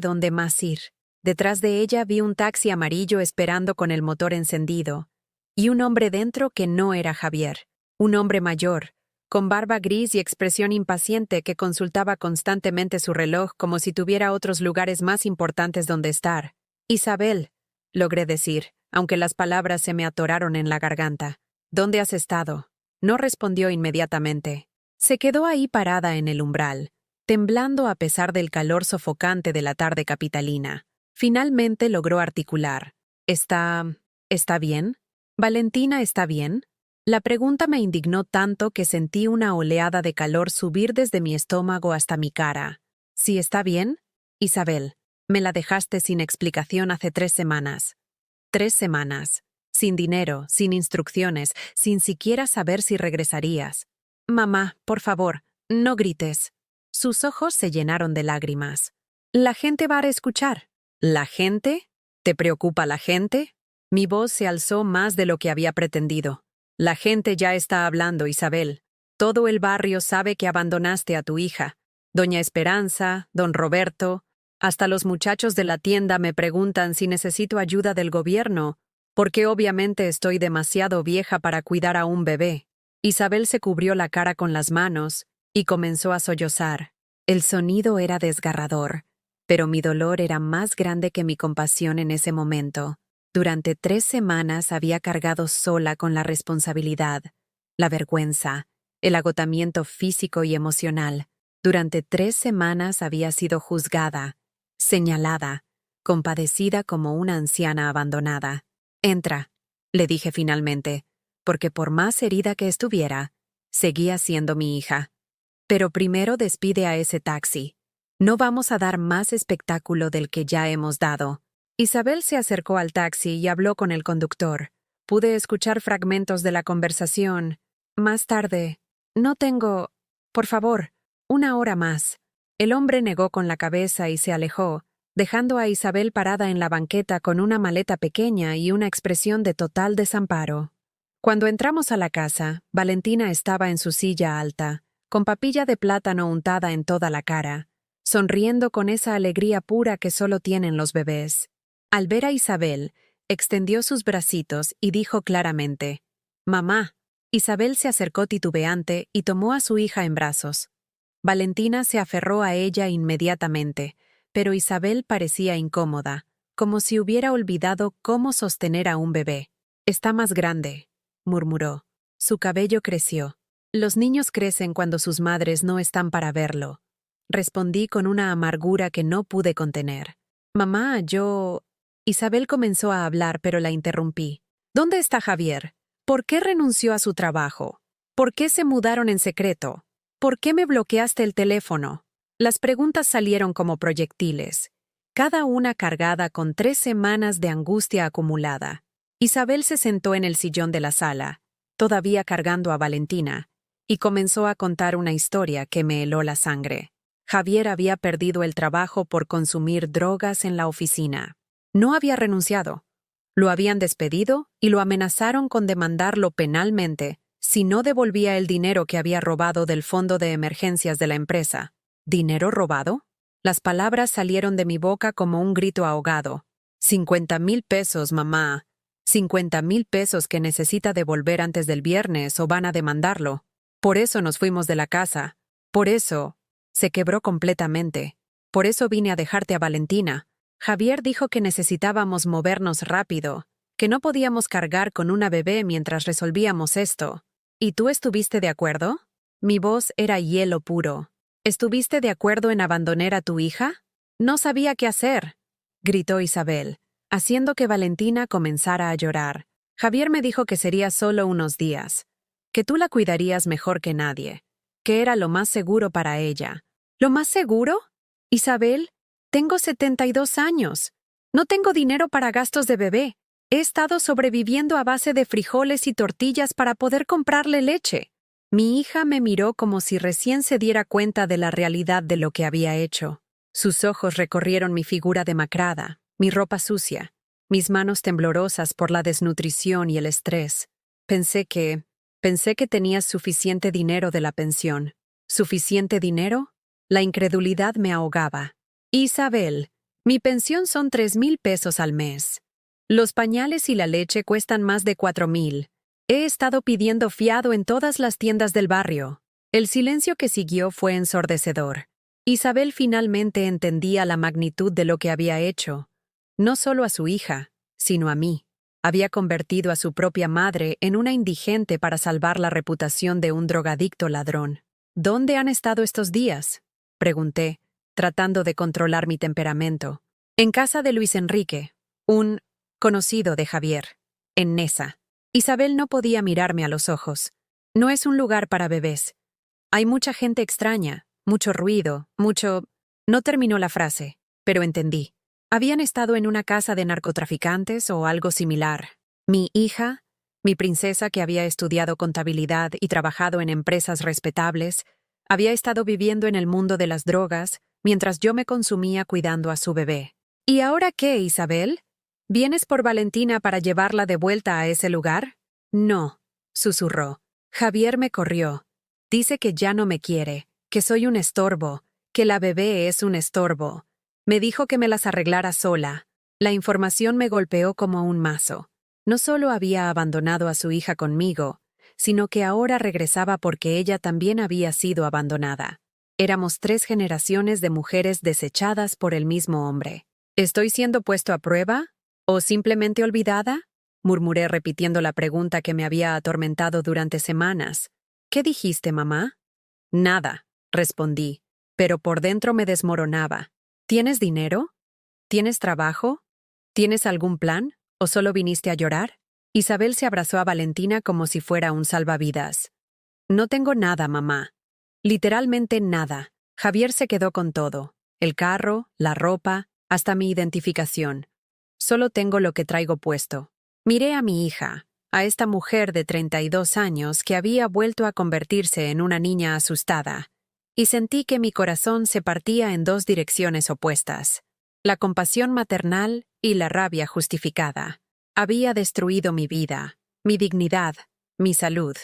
dónde más ir. Detrás de ella vi un taxi amarillo esperando con el motor encendido, y un hombre dentro que no era Javier. Un hombre mayor, con barba gris y expresión impaciente que consultaba constantemente su reloj como si tuviera otros lugares más importantes donde estar. Isabel, logré decir, aunque las palabras se me atoraron en la garganta. ¿Dónde has estado? No respondió inmediatamente. Se quedó ahí parada en el umbral, temblando a pesar del calor sofocante de la tarde capitalina. Finalmente logró articular. ¿Está bien? ¿Valentina está bien? La pregunta me indignó tanto que sentí una oleada de calor subir desde mi estómago hasta mi cara. ¿Sí está bien? Isabel, me la dejaste sin explicación hace 3 semanas. 3 semanas. Sin dinero, sin instrucciones, sin siquiera saber si regresarías. Mamá, por favor, no grites. Sus ojos se llenaron de lágrimas. La gente va a escuchar. ¿La gente? ¿Te preocupa la gente? Mi voz se alzó más de lo que había pretendido. La gente ya está hablando, Isabel. Todo el barrio sabe que abandonaste a tu hija. Doña Esperanza, don Roberto, hasta los muchachos de la tienda me preguntan si necesito ayuda del gobierno, porque obviamente estoy demasiado vieja para cuidar a un bebé. Isabel se cubrió la cara con las manos y comenzó a sollozar. El sonido era desgarrador, pero mi dolor era más grande que mi compasión en ese momento. Durante 3 semanas había cargado sola con la responsabilidad, la vergüenza, el agotamiento físico y emocional. Durante 3 semanas había sido juzgada, señalada, compadecida como una anciana abandonada. «Entra», le dije finalmente, porque por más herida que estuviera, seguía siendo mi hija. «Pero primero despide a ese taxi. No vamos a dar más espectáculo del que ya hemos dado». Isabel se acercó al taxi y habló con el conductor. Pude escuchar fragmentos de la conversación. «Más tarde. No tengo... Por favor, 1 hora más». El hombre negó con la cabeza y se alejó, dejando a Isabel parada en la banqueta con una maleta pequeña y una expresión de total desamparo. Cuando entramos a la casa, Valentina estaba en su silla alta, con papilla de plátano untada en toda la cara, sonriendo con esa alegría pura que solo tienen los bebés. Al ver a Isabel, extendió sus bracitos y dijo claramente: «Mamá». Isabel se acercó titubeante y tomó a su hija en brazos. Valentina se aferró a ella inmediatamente, pero Isabel parecía incómoda, como si hubiera olvidado cómo sostener a un bebé. «Está más grande», murmuró. Su cabello creció. «Los niños crecen cuando sus madres no están para verlo», respondí con una amargura que no pude contener. «Mamá, yo...» Isabel comenzó a hablar, pero la interrumpí. «¿Dónde está Javier? ¿Por qué renunció a su trabajo? ¿Por qué se mudaron en secreto? ¿Por qué me bloqueaste el teléfono?». Las preguntas salieron como proyectiles, cada una cargada con 3 semanas de angustia acumulada. Isabel se sentó en el sillón de la sala, todavía cargando a Valentina, y comenzó a contar una historia que me heló la sangre. Javier había perdido el trabajo por consumir drogas en la oficina. No había renunciado. Lo habían despedido y lo amenazaron con demandarlo penalmente si no devolvía el dinero que había robado del fondo de emergencias de la empresa. ¿Dinero robado? Las palabras salieron de mi boca como un grito ahogado. 50,000 pesos, mamá. 50,000 pesos que necesita devolver antes del viernes o van a demandarlo. Por eso nos fuimos de la casa. Por eso... Se quebró completamente. Por eso vine a dejarte a Valentina. Javier dijo que necesitábamos movernos rápido, que no podíamos cargar con una bebé mientras resolvíamos esto. ¿Y tú estuviste de acuerdo? Mi voz era hielo puro. ¿Estuviste de acuerdo en abandonar a tu hija? No sabía qué hacer, gritó Isabel, haciendo que Valentina comenzara a llorar. Javier me dijo que sería solo unos días, que tú la cuidarías mejor que nadie, que era lo más seguro para ella. ¿Lo más seguro? Isabel, tengo 72 años. No tengo dinero para gastos de bebé. He estado sobreviviendo a base de frijoles y tortillas para poder comprarle leche. Mi hija me miró como si recién se diera cuenta de la realidad de lo que había hecho. Sus ojos recorrieron mi figura demacrada, mi ropa sucia, mis manos temblorosas por la desnutrición y el estrés. Pensé que tenías suficiente dinero de la pensión. ¿Suficiente dinero? La incredulidad me ahogaba. Isabel, mi pensión son 3,000 pesos al mes. Los pañales y la leche cuestan más de 4,000. He estado pidiendo fiado en todas las tiendas del barrio. El silencio que siguió fue ensordecedor. Isabel finalmente entendía la magnitud de lo que había hecho. No solo a su hija, sino a mí. Había convertido a su propia madre en una indigente para salvar la reputación de un drogadicto ladrón. ¿Dónde han estado estos días?, pregunté, tratando de controlar mi temperamento. En casa de Luis Enrique, un conocido de Javier, en Nesa. Isabel no podía mirarme a los ojos. No es un lugar para bebés. Hay mucha gente extraña, mucho ruido, mucho... No terminó la frase, pero entendí. Habían estado en una casa de narcotraficantes o algo similar. Mi hija, mi princesa que había estudiado contabilidad y trabajado en empresas respetables, había estado viviendo en el mundo de las drogas mientras yo me consumía cuidando a su bebé. ¿Y ahora qué, Isabel?, ¿Vienes por Valentina para llevarla de vuelta a ese lugar? No, susurró. Javier me corrió. Dice que ya no me quiere, que soy un estorbo, que la bebé es un estorbo. Me dijo que me las arreglara sola. La información me golpeó como un mazo. No solo había abandonado a su hija conmigo, sino que ahora regresaba porque ella también había sido abandonada. Éramos 3 generaciones de mujeres desechadas por el mismo hombre. ¿Estoy siendo puesto a prueba? ¿O simplemente olvidada? Murmuré repitiendo la pregunta que me había atormentado durante semanas. ¿Qué dijiste, mamá? Nada, respondí, pero por dentro me desmoronaba. ¿Tienes dinero? ¿Tienes trabajo? ¿Tienes algún plan? ¿O solo viniste a llorar? Isabel se abrazó a Valentina como si fuera un salvavidas. No tengo nada, mamá. Literalmente nada. Javier se quedó con todo. El carro, la ropa, hasta mi identificación. Solo tengo lo que traigo puesto. Miré a mi hija, a esta mujer de 32 años que había vuelto a convertirse en una niña asustada, y sentí que mi corazón se partía en 2 direcciones opuestas. La compasión maternal y la rabia justificada. Había destruido mi vida, mi dignidad, mi salud,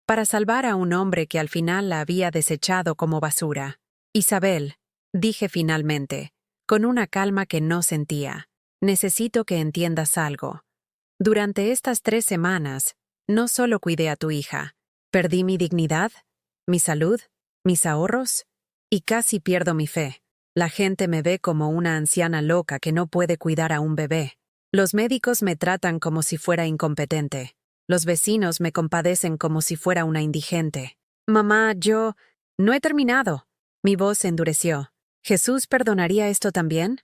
para salvar a un hombre que al final la había desechado como basura. Isabel, dije finalmente, con una calma que no sentía, necesito que entiendas algo. Durante estas 3 semanas, no solo cuidé a tu hija, perdí mi dignidad, mi salud, mis ahorros, y casi pierdo mi fe. La gente me ve como una anciana loca que no puede cuidar a un bebé. Los médicos me tratan como si fuera incompetente. Los vecinos me compadecen como si fuera una indigente. Mamá, yo... No he terminado. Mi voz se endureció. ¿Jesús perdonaría esto también?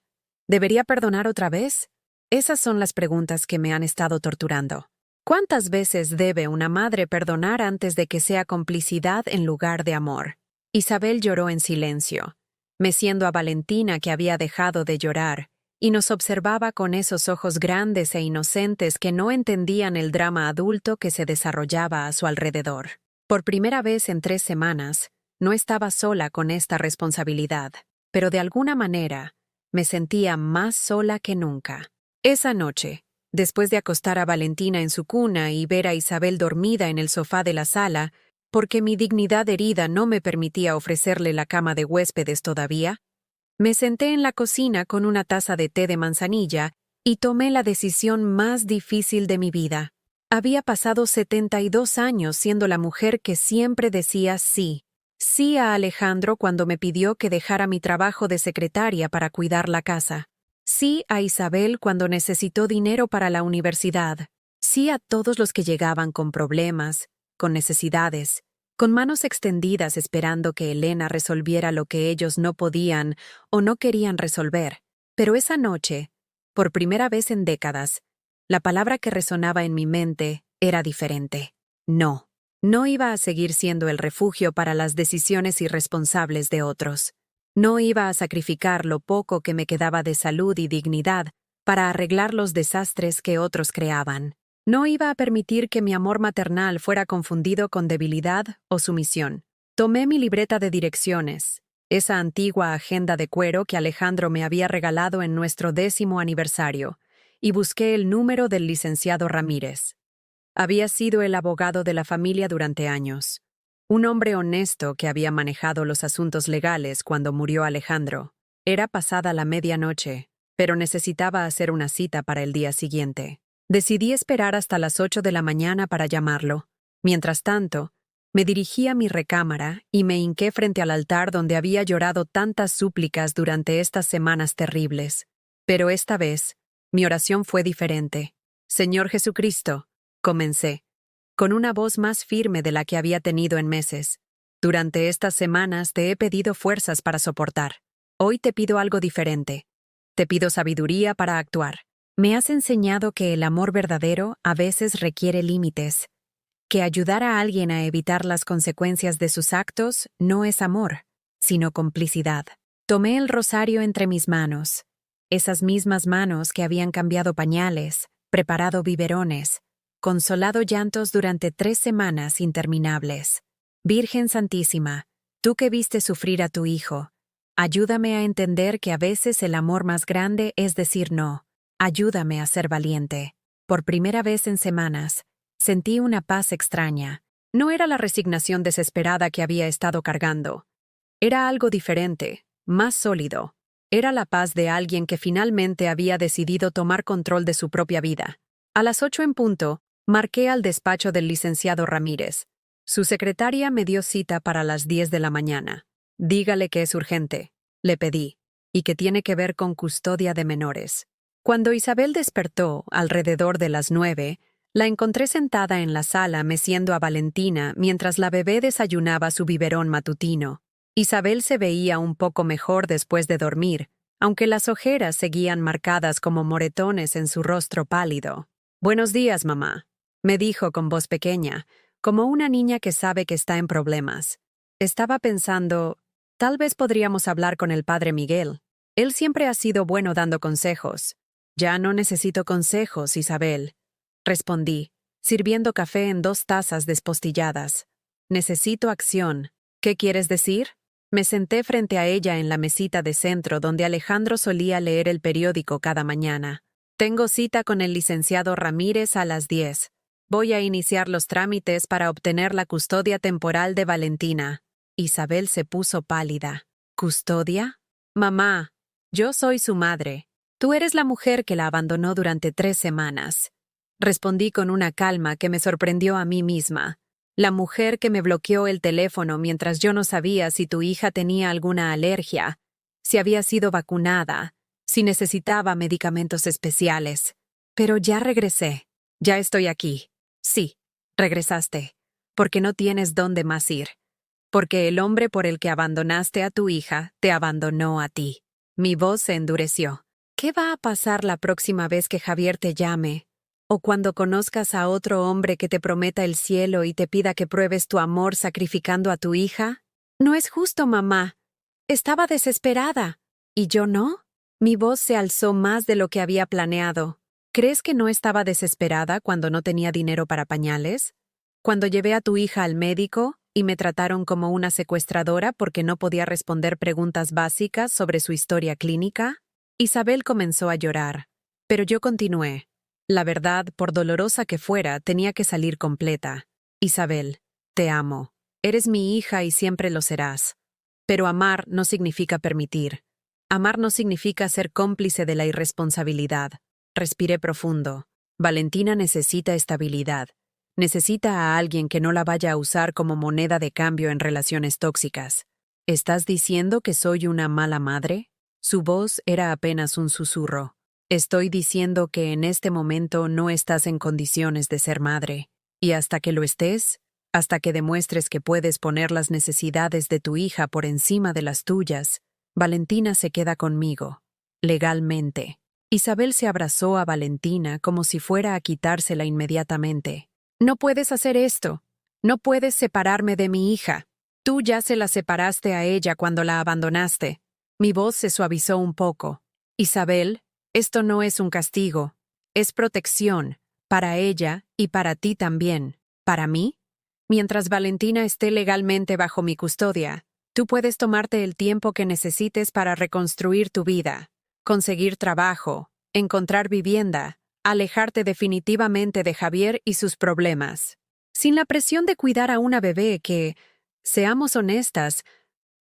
¿Debería perdonar otra vez? Esas son las preguntas que me han estado torturando. ¿Cuántas veces debe una madre perdonar antes de que sea complicidad en lugar de amor? Isabel lloró en silencio, meciendo a Valentina que había dejado de llorar, y nos observaba con esos ojos grandes e inocentes que no entendían el drama adulto que se desarrollaba a su alrededor. Por primera vez en 3 semanas, no estaba sola con esta responsabilidad, pero de alguna manera me sentía más sola que nunca. Esa noche, después de acostar a Valentina en su cuna y ver a Isabel dormida en el sofá de la sala, porque mi dignidad herida no me permitía ofrecerle la cama de huéspedes todavía, me senté en la cocina con una taza de té de manzanilla y tomé la decisión más difícil de mi vida. Había pasado 72 años siendo la mujer que siempre decía sí. Sí a Alejandro cuando me pidió que dejara mi trabajo de secretaria para cuidar la casa. Sí a Isabel cuando necesitó dinero para la universidad. Sí a todos los que llegaban con problemas, con necesidades, con manos extendidas esperando que Elena resolviera lo que ellos no podían o no querían resolver. Pero esa noche, por primera vez en décadas, la palabra que resonaba en mi mente era diferente. No. No iba a seguir siendo el refugio para las decisiones irresponsables de otros. No iba a sacrificar lo poco que me quedaba de salud y dignidad para arreglar los desastres que otros creaban. No iba a permitir que mi amor maternal fuera confundido con debilidad o sumisión. Tomé mi libreta de direcciones, esa antigua agenda de cuero que Alejandro me había regalado en nuestro 10º aniversario, y busqué el número del licenciado Ramírez. Había sido el abogado de la familia durante años. Un hombre honesto que había manejado los asuntos legales cuando murió Alejandro. Era pasada la medianoche, pero necesitaba hacer una cita para el día siguiente. Decidí esperar hasta las 8 de la mañana para llamarlo. Mientras tanto, me dirigí a mi recámara y me hinqué frente al altar donde había llorado tantas súplicas durante estas semanas terribles. Pero esta vez, mi oración fue diferente. Señor Jesucristo, comencé, con una voz más firme de la que había tenido en meses. Durante estas semanas te he pedido fuerzas para soportar. Hoy te pido algo diferente. Te pido sabiduría para actuar. Me has enseñado que el amor verdadero a veces requiere límites, que ayudar a alguien a evitar las consecuencias de sus actos no es amor, sino complicidad. Tomé el rosario entre mis manos, esas mismas manos que habían cambiado pañales, preparado biberones, consolado llantos durante 3 semanas interminables. Virgen Santísima, tú que viste sufrir a tu hijo, ayúdame a entender que a veces el amor más grande es decir no. Ayúdame a ser valiente. Por primera vez en semanas, sentí una paz extraña. No era la resignación desesperada que había estado cargando. Era algo diferente, más sólido. Era la paz de alguien que finalmente había decidido tomar control de su propia vida. A las 8 en punto, marqué al despacho del licenciado Ramírez. Su secretaria me dio cita para las 10 de la mañana. Dígale que es urgente, le pedí, y que tiene que ver con custodia de menores. Cuando Isabel despertó, alrededor de las 9, la encontré sentada en la sala meciendo a Valentina mientras la bebé desayunaba su biberón matutino. Isabel se veía un poco mejor después de dormir, aunque las ojeras seguían marcadas como moretones en su rostro pálido. «Buenos días, mamá», me dijo con voz pequeña, como una niña que sabe que está en problemas. Estaba pensando, tal vez podríamos hablar con el padre Miguel. Él siempre ha sido bueno dando consejos. «Ya no necesito consejos, Isabel», respondí, sirviendo café en 2 tazas despostilladas. «Necesito acción. ¿Qué quieres decir?» Me senté frente a ella en la mesita de centro donde Alejandro solía leer el periódico cada mañana. «Tengo cita con el licenciado Ramírez a las 10. Voy a iniciar los trámites para obtener la custodia temporal de Valentina». Isabel se puso pálida. «¿Custodia? Mamá, yo soy su madre. Tú eres la mujer que la abandonó durante 3 semanas. Respondí con una calma que me sorprendió a mí misma. La mujer que me bloqueó el teléfono mientras yo no sabía si tu hija tenía alguna alergia, si había sido vacunada, si necesitaba medicamentos especiales. Pero ya regresé. Ya estoy aquí. Sí, regresaste. Porque no tienes dónde más ir. Porque el hombre por el que abandonaste a tu hija te abandonó a ti». Mi voz se endureció. «¿Qué va a pasar la próxima vez que Javier te llame? ¿O cuando conozcas a otro hombre que te prometa el cielo y te pida que pruebes tu amor sacrificando a tu hija? No es justo, mamá. Estaba desesperada. ¿Y yo no?» Mi voz se alzó más de lo que había planeado. ¿Crees que no estaba desesperada cuando no tenía dinero para pañales? ¿Cuando llevé a tu hija al médico y me trataron como una secuestradora porque no podía responder preguntas básicas sobre su historia clínica? Isabel comenzó a llorar, pero yo continué. La verdad, por dolorosa que fuera, tenía que salir completa. «Isabel, te amo. Eres mi hija y siempre lo serás. Pero amar no significa permitir. Amar no significa ser cómplice de la irresponsabilidad». Respiré profundo. Valentina necesita estabilidad. Necesita a alguien que no la vaya a usar como moneda de cambio en relaciones tóxicas. «¿Estás diciendo que soy una mala madre?» Su voz era apenas un susurro. «Estoy diciendo que en este momento no estás en condiciones de ser madre. Y hasta que lo estés, hasta que demuestres que puedes poner las necesidades de tu hija por encima de las tuyas, Valentina se queda conmigo, legalmente». Isabel se abrazó a Valentina como si fuera a quitársela inmediatamente. «No puedes hacer esto. No puedes separarme de mi hija. Tú ya se la separaste a ella cuando la abandonaste». Mi voz se suavizó un poco. «Isabel, esto no es un castigo. Es protección, para ella y para ti también. ¿Para mí? Mientras Valentina esté legalmente bajo mi custodia, tú puedes tomarte el tiempo que necesites para reconstruir tu vida, conseguir trabajo, encontrar vivienda, alejarte definitivamente de Javier y sus problemas, sin la presión de cuidar a una bebé que, seamos honestas,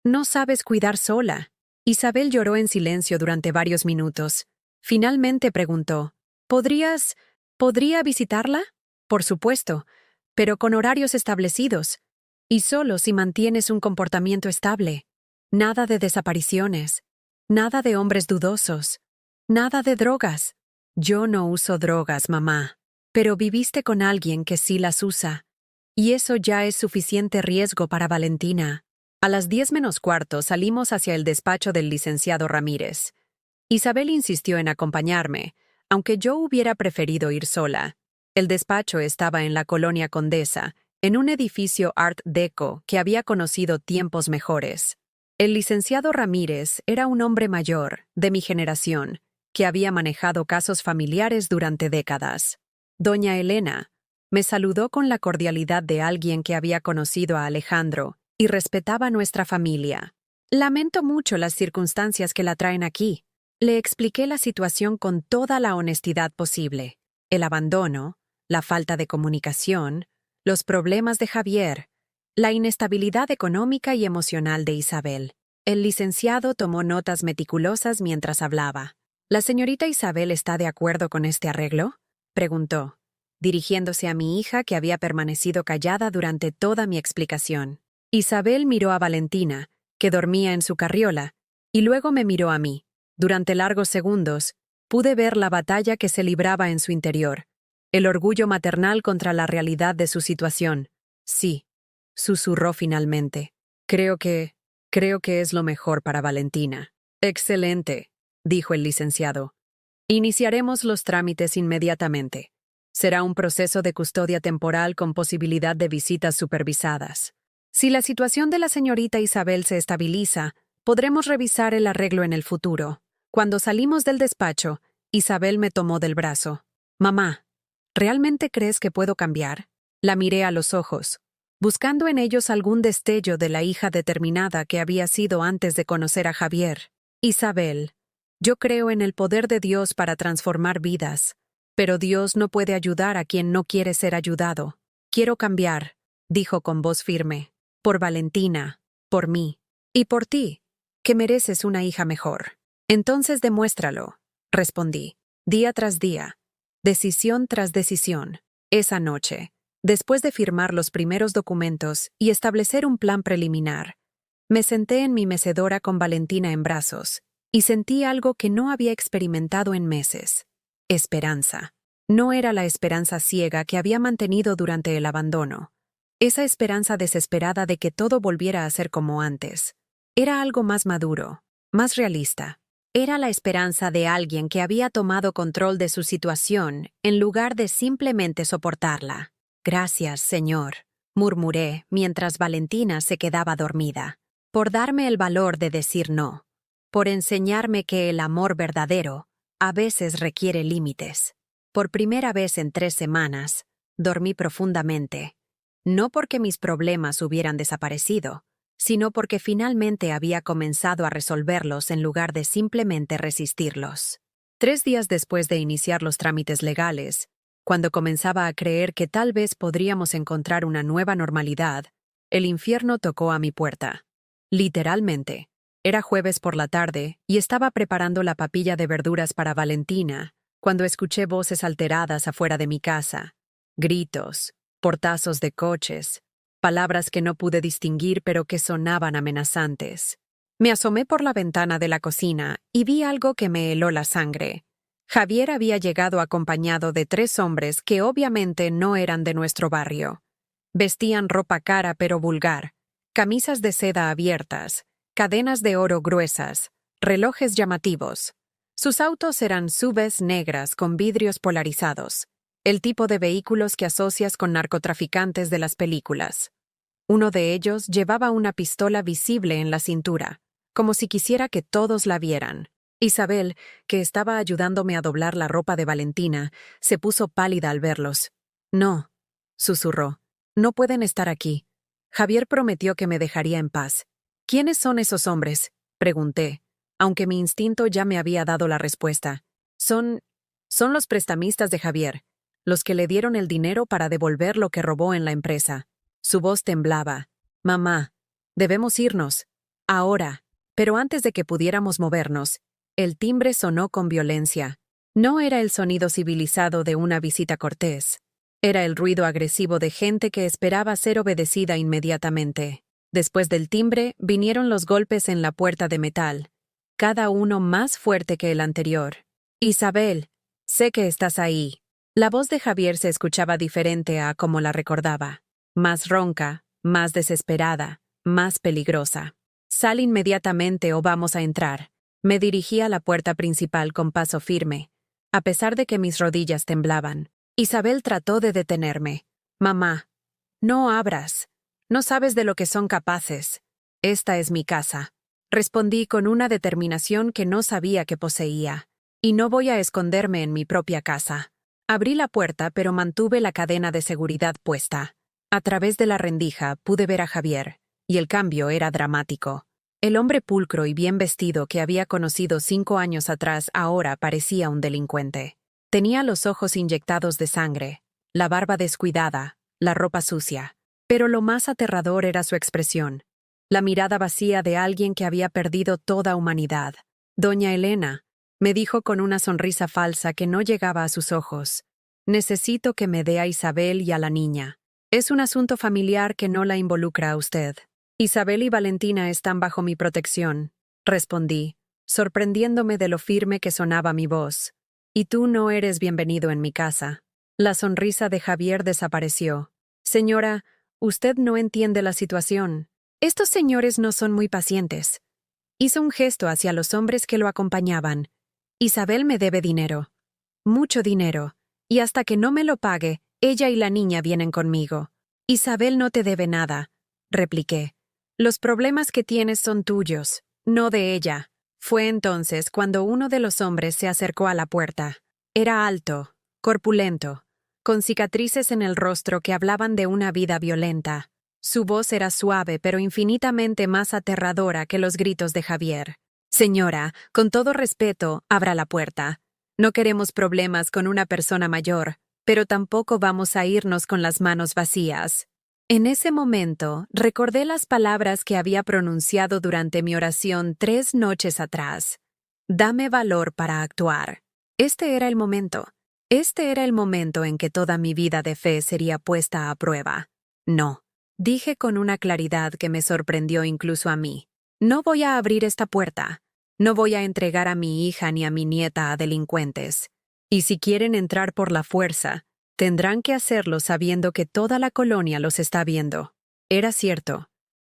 no sabes cuidar sola». Isabel lloró en silencio durante varios minutos. Finalmente preguntó, ¿Podría visitarla? Por supuesto, pero con horarios establecidos, y solo si mantienes un comportamiento estable. Nada de desapariciones, nada de hombres dudosos, nada de drogas. Yo no uso drogas, mamá, pero viviste con alguien que sí las usa, y eso ya es suficiente riesgo para Valentina. A las 10 menos cuarto salimos hacia el despacho del licenciado Ramírez. Isabel insistió en acompañarme, aunque yo hubiera preferido ir sola. El despacho estaba en la colonia Condesa, en un edificio Art Deco que había conocido tiempos mejores. El licenciado Ramírez era un hombre mayor, de mi generación, que había manejado casos familiares durante décadas. Doña Elena me saludó con la cordialidad de alguien que había conocido a Alejandro y respetaba nuestra familia. «Lamento mucho las circunstancias que la traen aquí», Le expliqué la situación con toda la honestidad posible. El abandono, la falta de comunicación, los problemas de Javier, la inestabilidad económica y emocional de Isabel. El licenciado tomó notas meticulosas mientras hablaba. ¿La señorita Isabel está de acuerdo con este arreglo?, preguntó, dirigiéndose a mi hija que había permanecido callada durante toda mi explicación. Isabel miró a Valentina, que dormía en su carriola, y luego me miró a mí. Durante largos segundos, pude ver la batalla que se libraba en su interior, el orgullo maternal contra la realidad de su situación. Sí, susurró finalmente. Creo que es lo mejor para Valentina. Excelente, dijo el licenciado. Iniciaremos los trámites inmediatamente. Será un proceso de custodia temporal con posibilidad de visitas supervisadas. Si la situación de la señorita Isabel se estabiliza, podremos revisar el arreglo en el futuro. Cuando salimos del despacho, Isabel me tomó del brazo. Mamá, ¿realmente crees que puedo cambiar? La miré a los ojos, buscando en ellos algún destello de la hija determinada que había sido antes de conocer a Javier. Isabel, yo creo en el poder de Dios para transformar vidas, pero Dios no puede ayudar a quien no quiere ser ayudado. Quiero cambiar, dijo con voz firme, por Valentina, por mí, y por ti, que mereces una hija mejor. Entonces demuéstralo, respondí, día tras día, decisión tras decisión. Esa noche, después de firmar los primeros documentos y establecer un plan preliminar, me senté en mi mecedora con Valentina en brazos y sentí algo que no había experimentado en meses. Esperanza. No era la esperanza ciega que había mantenido durante el abandono. Esa esperanza desesperada de que todo volviera a ser como antes. Era algo más maduro, más realista. Era la esperanza de alguien que había tomado control de su situación en lugar de simplemente soportarla. Gracias, Señor, murmuré mientras Valentina se quedaba dormida, por darme el valor de decir no, por enseñarme que el amor verdadero a veces requiere límites. Por primera vez en 3 semanas, dormí profundamente, no porque mis problemas hubieran desaparecido, sino porque finalmente había comenzado a resolverlos en lugar de simplemente resistirlos. 3 días después de iniciar los trámites legales, cuando comenzaba a creer que tal vez podríamos encontrar una nueva normalidad, el infierno tocó a mi puerta. Literalmente. Era jueves por la tarde y estaba preparando la papilla de verduras para Valentina, cuando escuché voces alteradas afuera de mi casa. Gritos, portazos de coches, palabras que no pude distinguir pero que sonaban amenazantes. Me asomé por la ventana de la cocina y vi algo que me heló la sangre. Javier había llegado acompañado de 3 hombres que obviamente no eran de nuestro barrio. Vestían ropa cara pero vulgar, camisas de seda abiertas, cadenas de oro gruesas, relojes llamativos. Sus autos eran SUVs negras con vidrios polarizados, el tipo de vehículos que asocias con narcotraficantes de las películas. Uno de ellos llevaba una pistola visible en la cintura, como si quisiera que todos la vieran. Isabel, que estaba ayudándome a doblar la ropa de Valentina, se puso pálida al verlos. No, susurró, no pueden estar aquí. Javier prometió que me dejaría en paz. ¿Quiénes son esos hombres?, pregunté, aunque mi instinto ya me había dado la respuesta. Son los prestamistas de Javier, los que le dieron el dinero para devolver lo que robó en la empresa. Su voz temblaba. Mamá, debemos irnos. Ahora. Pero antes de que pudiéramos movernos, el timbre sonó con violencia. No era el sonido civilizado de una visita cortés. Era el ruido agresivo de gente que esperaba ser obedecida inmediatamente. Después del timbre, vinieron los golpes en la puerta de metal, cada uno más fuerte que el anterior. Isabel, sé que estás ahí. La voz de Javier se escuchaba diferente a como la recordaba. Más ronca, más desesperada, más peligrosa. Sal inmediatamente o vamos a entrar. Me dirigí a la puerta principal con paso firme, a pesar de que mis rodillas temblaban. Isabel trató de detenerme. Mamá, no abras. No sabes de lo que son capaces. Esta es mi casa. Respondí con una determinación que no sabía que poseía. Y no voy a esconderme en mi propia casa. Abrí la puerta, pero mantuve la cadena de seguridad puesta. A través de la rendija pude ver a Javier, y el cambio era dramático. El hombre pulcro y bien vestido que había conocido 5 años atrás ahora parecía un delincuente. Tenía los ojos inyectados de sangre, la barba descuidada, la ropa sucia. Pero lo más aterrador era su expresión, la mirada vacía de alguien que había perdido toda humanidad. Doña Elena, me dijo con una sonrisa falsa que no llegaba a sus ojos, necesito que me dé a Isabel y a la niña. Es un asunto familiar que no la involucra a usted. Isabel y Valentina están bajo mi protección, respondí, sorprendiéndome de lo firme que sonaba mi voz. Y tú no eres bienvenido en mi casa. La sonrisa de Javier desapareció. Señora, usted no entiende la situación. Estos señores no son muy pacientes. Hizo un gesto hacia los hombres que lo acompañaban. Isabel me debe dinero. Mucho dinero. Y hasta que no me lo pague, ella y la niña vienen conmigo. Isabel no te debe nada, repliqué. Los problemas que tienes son tuyos, no de ella. Fue entonces cuando uno de los hombres se acercó a la puerta. Era alto, corpulento, con cicatrices en el rostro que hablaban de una vida violenta. Su voz era suave pero infinitamente más aterradora que los gritos de Javier. Señora, con todo respeto, abra la puerta. No queremos problemas con una persona mayor, pero tampoco vamos a irnos con las manos vacías. En ese momento, recordé las palabras que había pronunciado durante mi oración 3 noches atrás. Dame valor para actuar. Este era el momento. Este era el momento en que toda mi vida de fe sería puesta a prueba. No, dije con una claridad que me sorprendió incluso a mí. No voy a abrir esta puerta. No voy a entregar a mi hija ni a mi nieta a delincuentes. Y si quieren entrar por la fuerza, tendrán que hacerlo sabiendo que toda la colonia los está viendo. Era cierto.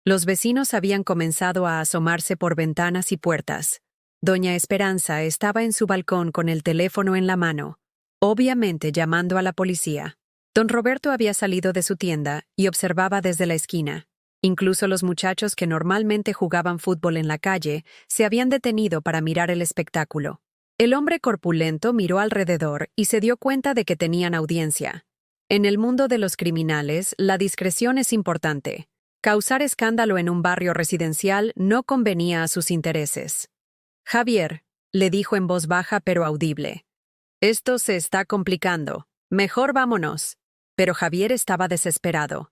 Los vecinos habían comenzado a asomarse por ventanas y puertas. Doña Esperanza estaba en su balcón con el teléfono en la mano, obviamente llamando a la policía. Don Roberto había salido de su tienda y observaba desde la esquina. Incluso los muchachos que normalmente jugaban fútbol en la calle se habían detenido para mirar el espectáculo. El hombre corpulento miró alrededor y se dio cuenta de que tenían audiencia. En el mundo de los criminales, la discreción es importante. Causar escándalo en un barrio residencial no convenía a sus intereses. Javier, le dijo en voz baja pero audible. Esto se está complicando. Mejor vámonos. Pero Javier estaba desesperado.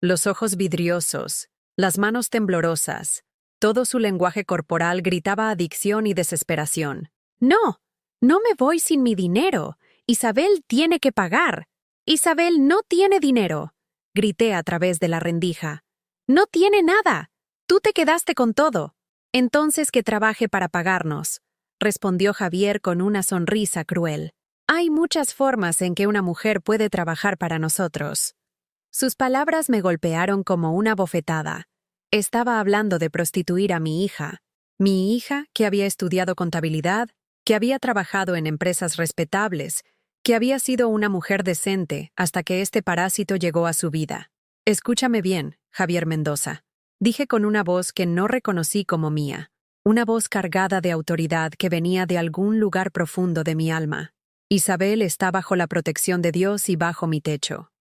Los ojos vidriosos, las manos temblorosas, todo su lenguaje corporal gritaba adicción y desesperación. No, no me voy sin mi dinero. Isabel tiene que pagar. Isabel no tiene dinero, grité a través de la rendija. No tiene nada. Tú te quedaste con todo. Entonces que trabaje para pagarnos, respondió Javier con una sonrisa cruel. Hay muchas formas en que una mujer puede trabajar para nosotros. Sus palabras me golpearon como una bofetada. Estaba hablando de prostituir a mi hija que había estudiado contabilidad, que había trabajado en empresas respetables, que había sido una mujer decente hasta que este parásito llegó a su vida. Escúchame bien, Javier Mendoza, dije con una voz que no reconocí como mía, una voz cargada de autoridad que venía de algún lugar profundo de mi alma. Isabel está bajo la protección de Dios y bajo mi techo.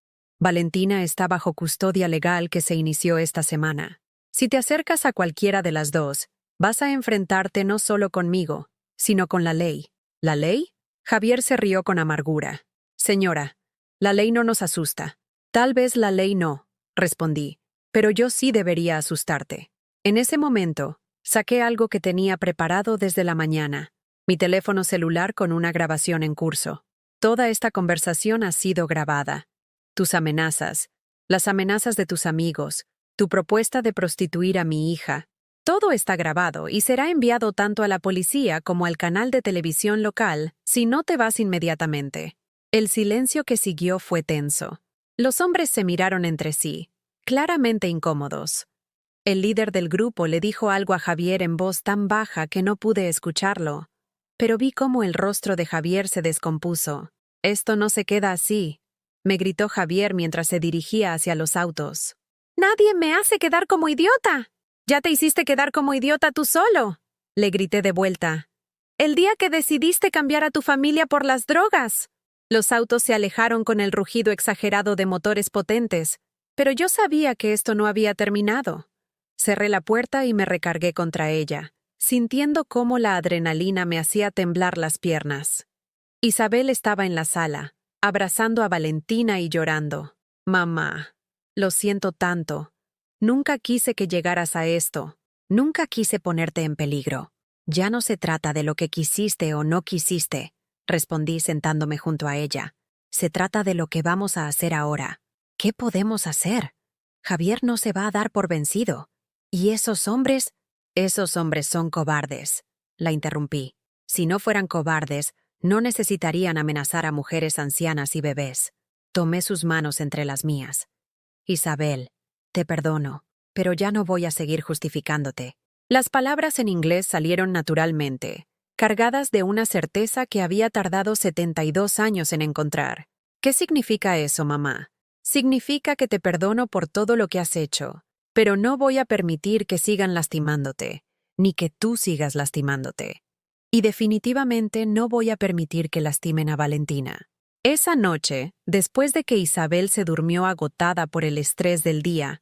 Valentina está bajo custodia legal que se inició esta semana. Si te acercas a cualquiera de las dos, vas a enfrentarte no solo conmigo, sino con la ley. ¿La ley? Javier se rió con amargura. Señora, la ley no nos asusta. Tal vez la ley no, respondí, pero yo sí debería asustarte. En ese momento, saqué algo que tenía preparado desde la mañana, mi teléfono celular con una grabación en curso. Toda esta conversación ha sido grabada. Tus amenazas, las amenazas de tus amigos, tu propuesta de prostituir a mi hija. Todo está grabado y será enviado tanto a la policía como al canal de televisión local si no te vas inmediatamente. El silencio que siguió fue tenso. Los hombres se miraron entre sí, claramente incómodos. El líder del grupo le dijo algo a Javier en voz tan baja que no pude escucharlo, pero vi cómo el rostro de Javier se descompuso. Esto no se queda así, me gritó Javier mientras se dirigía hacia los autos. ¡Nadie me hace quedar como idiota! Ya te hiciste quedar como idiota tú solo, le grité de vuelta. El día que decidiste cambiar a tu familia por las drogas. Los autos se alejaron con el rugido exagerado de motores potentes, pero yo sabía que esto no había terminado. Cerré la puerta y me recargué contra ella, sintiendo cómo la adrenalina me hacía temblar las piernas. Isabel estaba en la sala, abrazando a Valentina y llorando. Mamá, lo siento tanto. Nunca quise que llegaras a esto. Nunca quise ponerte en peligro. Ya no se trata de lo que quisiste o no quisiste, respondí sentándome junto a ella. Se trata de lo que vamos a hacer ahora. ¿Qué podemos hacer? Javier no se va a dar por vencido. ¿Y esos hombres? Esos hombres son cobardes, la interrumpí. Si no fueran cobardes, no necesitarían amenazar a mujeres ancianas y bebés. Tomé sus manos entre las mías. Isabel, te perdono, pero ya no voy a seguir justificándote. Las palabras en inglés salieron naturalmente, cargadas de una certeza que había tardado 72 años en encontrar. ¿Qué significa eso, mamá? Significa que te perdono por todo lo que has hecho, pero no voy a permitir que sigan lastimándote, ni que tú sigas lastimándote. Y definitivamente no voy a permitir que lastimen a Valentina. Esa noche, después de que Isabel se durmió agotada por el estrés del día,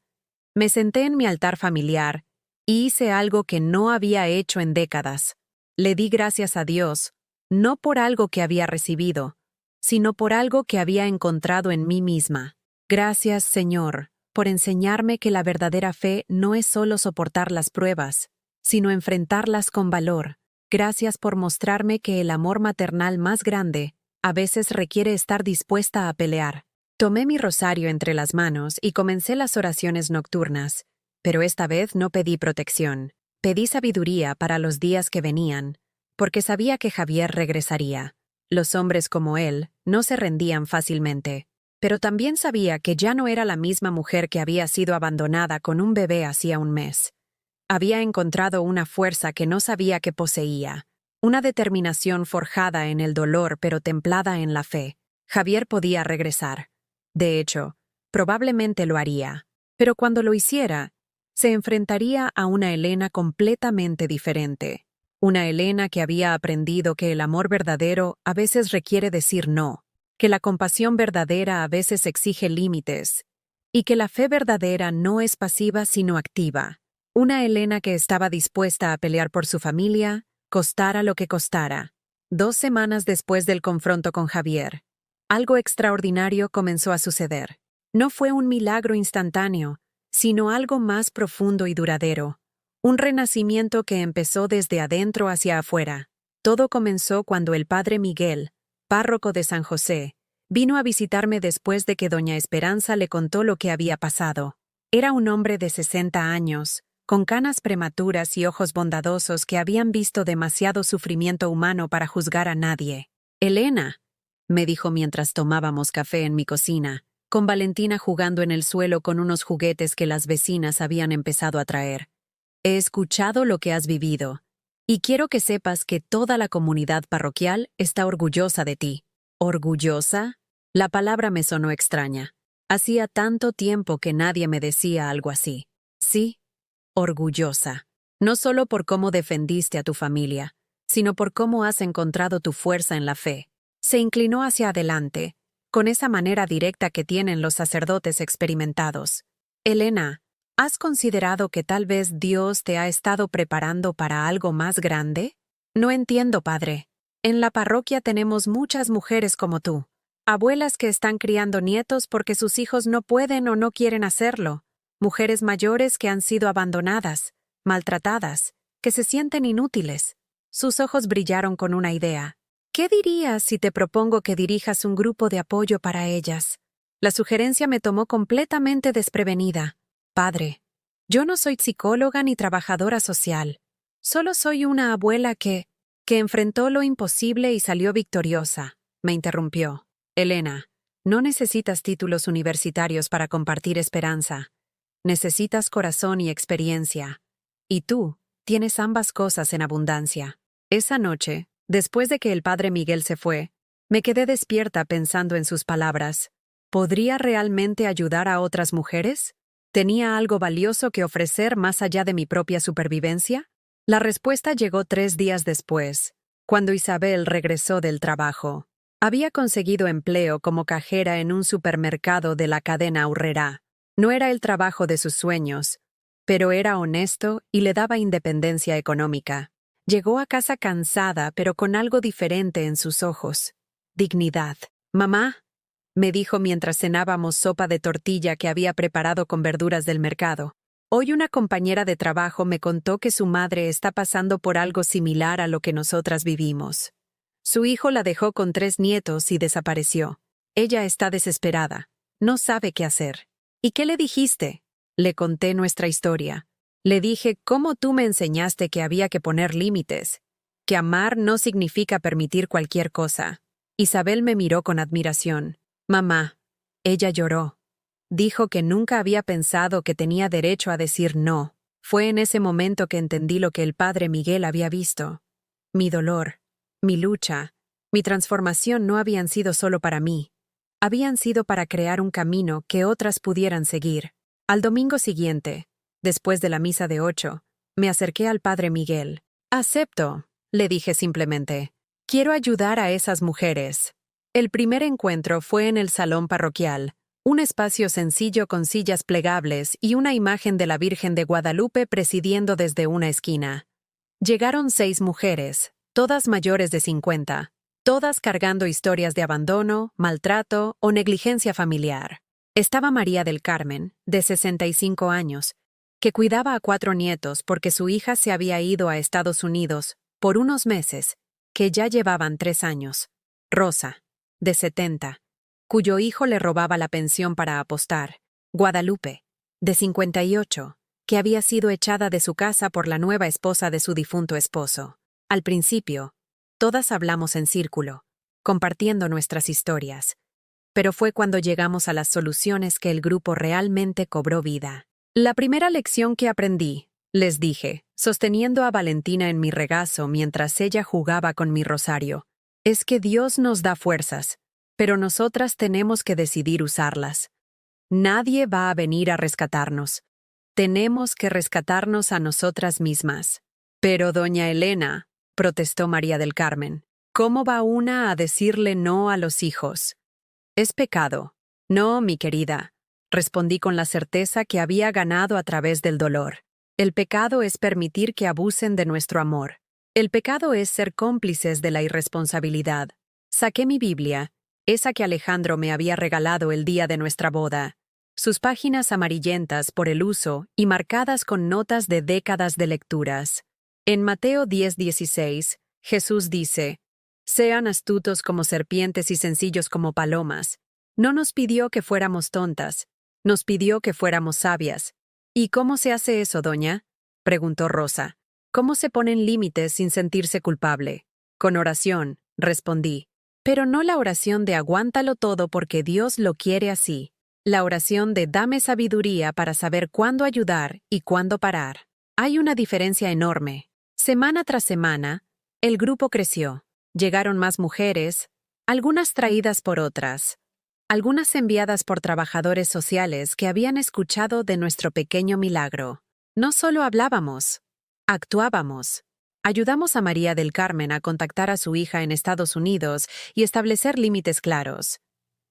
me senté en mi altar familiar y hice algo que no había hecho en décadas. Le di gracias a Dios, no por algo que había recibido, sino por algo que había encontrado en mí misma. Gracias, Señor, por enseñarme que la verdadera fe no es solo soportar las pruebas, sino enfrentarlas con valor. Gracias por mostrarme que el amor maternal más grande a veces requiere estar dispuesta a pelear. Tomé mi rosario entre las manos y comencé las oraciones nocturnas, pero esta vez no pedí protección. Pedí sabiduría para los días que venían, porque sabía que Javier regresaría. Los hombres como él no se rendían fácilmente, pero también sabía que ya no era la misma mujer que había sido abandonada con un bebé hacía un mes. Había encontrado una fuerza que no sabía que poseía, una determinación forjada en el dolor pero templada en la fe. Javier podía regresar. De hecho, probablemente lo haría, pero cuando lo hiciera, se enfrentaría a una Elena completamente diferente. Una Elena que había aprendido que el amor verdadero a veces requiere decir no, que la compasión verdadera a veces exige límites, y que la fe verdadera no es pasiva sino activa. Una Elena que estaba dispuesta a pelear por su familia, costara lo que costara. 2 semanas después del confronto con Javier, algo extraordinario comenzó a suceder. No fue un milagro instantáneo, sino algo más profundo y duradero. Un renacimiento que empezó desde adentro hacia afuera. Todo comenzó cuando el padre Miguel, párroco de San José, vino a visitarme después de que doña Esperanza le contó lo que había pasado. Era un hombre de 60 años, con canas prematuras y ojos bondadosos que habían visto demasiado sufrimiento humano para juzgar a nadie. Elena, me dijo mientras tomábamos café en mi cocina, con Valentina jugando en el suelo con unos juguetes que las vecinas habían empezado a traer. He escuchado lo que has vivido, y quiero que sepas que toda la comunidad parroquial está orgullosa de ti. ¿Orgullosa? La palabra me sonó extraña. Hacía tanto tiempo que nadie me decía algo así. Sí, orgullosa. No solo por cómo defendiste a tu familia, sino por cómo has encontrado tu fuerza en la fe. Se inclinó hacia adelante, con esa manera directa que tienen los sacerdotes experimentados. Elena, ¿has considerado que tal vez Dios te ha estado preparando para algo más grande? No entiendo, padre. En la parroquia tenemos muchas mujeres como tú, abuelas que están criando nietos porque sus hijos no pueden o no quieren hacerlo, mujeres mayores que han sido abandonadas, maltratadas, que se sienten inútiles. Sus ojos brillaron con una idea. ¿Qué dirías si te propongo que dirijas un grupo de apoyo para ellas? La sugerencia me tomó completamente desprevenida. Padre, yo no soy psicóloga ni trabajadora social. Solo soy una abuela que enfrentó lo imposible y salió victoriosa, me interrumpió. Elena, no necesitas títulos universitarios para compartir esperanza. Necesitas corazón y experiencia. Y tú tienes ambas cosas en abundancia. Esa noche, después de que el padre Miguel se fue, me quedé despierta pensando en sus palabras. ¿Podría realmente ayudar a otras mujeres? ¿Tenía algo valioso que ofrecer más allá de mi propia supervivencia? La respuesta llegó 3 días después, cuando Isabel regresó del trabajo. Había conseguido empleo como cajera en un supermercado de la cadena Aurrerá. No era el trabajo de sus sueños, pero era honesto y le daba independencia económica. Llegó a casa cansada, pero con algo diferente en sus ojos. Dignidad. «Mamá», me dijo mientras cenábamos sopa de tortilla que había preparado con verduras del mercado. «Hoy una compañera de trabajo me contó que su madre está pasando por algo similar a lo que nosotras vivimos. Su hijo la dejó con 3 nietos y desapareció. Ella está desesperada. No sabe qué hacer». «¿Y qué le dijiste?». Le conté nuestra historia. Le dije cómo tú me enseñaste que había que poner límites, que amar no significa permitir cualquier cosa. Isabel me miró con admiración. «Mamá». Ella lloró. Dijo que nunca había pensado que tenía derecho a decir no. Fue en ese momento que entendí lo que el padre Miguel había visto. Mi dolor, mi lucha, mi transformación no habían sido solo para mí. Habían sido para crear un camino que otras pudieran seguir. Al domingo siguiente, después de la misa de 8, me acerqué al padre Miguel. «Acepto», le dije simplemente. «Quiero ayudar a esas mujeres». El primer encuentro fue en el salón parroquial, un espacio sencillo con sillas plegables y una imagen de la Virgen de Guadalupe presidiendo desde una esquina. Llegaron 6 mujeres, todas mayores de 50, todas cargando historias de abandono, maltrato o negligencia familiar. Estaba María del Carmen, de 65 años, que cuidaba a 4 nietos porque su hija se había ido a Estados Unidos por unos meses, que ya llevaban 3 años. Rosa, de 70, cuyo hijo le robaba la pensión para apostar. Guadalupe, de 58, que había sido echada de su casa por la nueva esposa de su difunto esposo. Al principio, todas hablamos en círculo, compartiendo nuestras historias. Pero fue cuando llegamos a las soluciones que el grupo realmente cobró vida. «La primera lección que aprendí», les dije, sosteniendo a Valentina en mi regazo mientras ella jugaba con mi rosario, «es que Dios nos da fuerzas, pero nosotras tenemos que decidir usarlas. Nadie va a venir a rescatarnos. Tenemos que rescatarnos a nosotras mismas». «Pero, doña Elena», protestó María del Carmen, «¿cómo va una a decirle no a los hijos?». «Es pecado». «No, mi querida», respondí con la certeza que había ganado a través del dolor. «El pecado es permitir que abusen de nuestro amor. El pecado es ser cómplices de la irresponsabilidad». Saqué mi Biblia, esa que Alejandro me había regalado el día de nuestra boda. Sus páginas amarillentas por el uso y marcadas con notas de décadas de lecturas. En Mateo 10:16, Jesús dice: «Sean astutos como serpientes y sencillos como palomas». No nos pidió que fuéramos tontas, nos pidió que fuéramos sabias. «¿Y cómo se hace eso, doña?», preguntó Rosa. «¿Cómo se ponen límites sin sentirse culpable?». «Con oración», respondí. «Pero no la oración de aguántalo todo porque Dios lo quiere así. La oración de dame sabiduría para saber cuándo ayudar y cuándo parar». Hay una diferencia enorme. Semana tras semana, el grupo creció. Llegaron más mujeres, algunas traídas por otras, algunas enviadas por trabajadores sociales que habían escuchado de nuestro pequeño milagro. No solo hablábamos, actuábamos. Ayudamos a María del Carmen a contactar a su hija en Estados Unidos y establecer límites claros.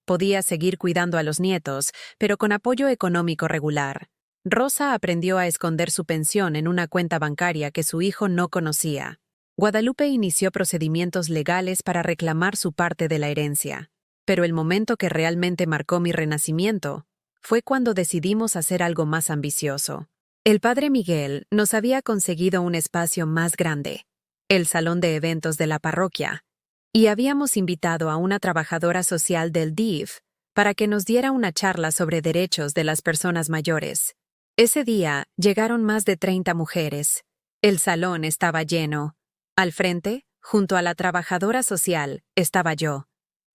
Podía seguir cuidando a los nietos, pero con apoyo económico regular. Rosa aprendió a esconder su pensión en una cuenta bancaria que su hijo no conocía. Guadalupe inició procedimientos legales para reclamar su parte de la herencia. Pero el momento que realmente marcó mi renacimiento fue cuando decidimos hacer algo más ambicioso. El padre Miguel nos había conseguido un espacio más grande, el salón de eventos de la parroquia, y habíamos invitado a una trabajadora social del DIF para que nos diera una charla sobre derechos de las personas mayores. Ese día llegaron más de 30 mujeres. El salón estaba lleno. Al frente, junto a la trabajadora social, estaba yo,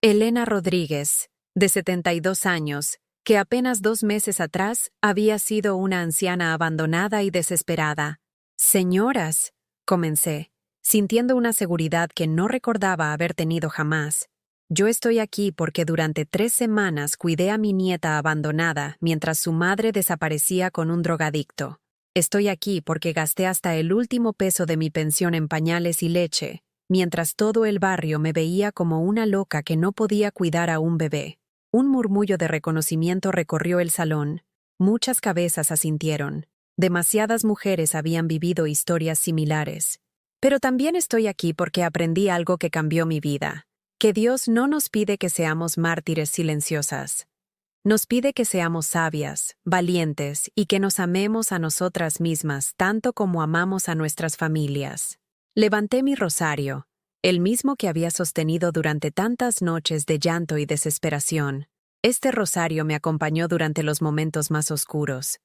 Elena Rodríguez, de 72 años, que apenas 2 meses atrás había sido una anciana abandonada y desesperada. «Señoras», comencé, sintiendo una seguridad que no recordaba haber tenido jamás. «Yo estoy aquí porque durante 3 semanas cuidé a mi nieta abandonada mientras su madre desaparecía con un drogadicto. Estoy aquí porque gasté hasta el último peso de mi pensión en pañales y leche, mientras todo el barrio me veía como una loca que no podía cuidar a un bebé». Un murmullo de reconocimiento recorrió el salón. Muchas cabezas asintieron. Demasiadas mujeres habían vivido historias similares. Pero también estoy aquí porque aprendí algo que cambió mi vida. Que Dios no nos pide que seamos mártires silenciosas. Nos pide que seamos sabias, valientes y que nos amemos a nosotras mismas tanto como amamos a nuestras familias. Levanté mi rosario, el mismo que había sostenido durante tantas noches de llanto y desesperación. Este rosario me acompañó durante los momentos más oscuros.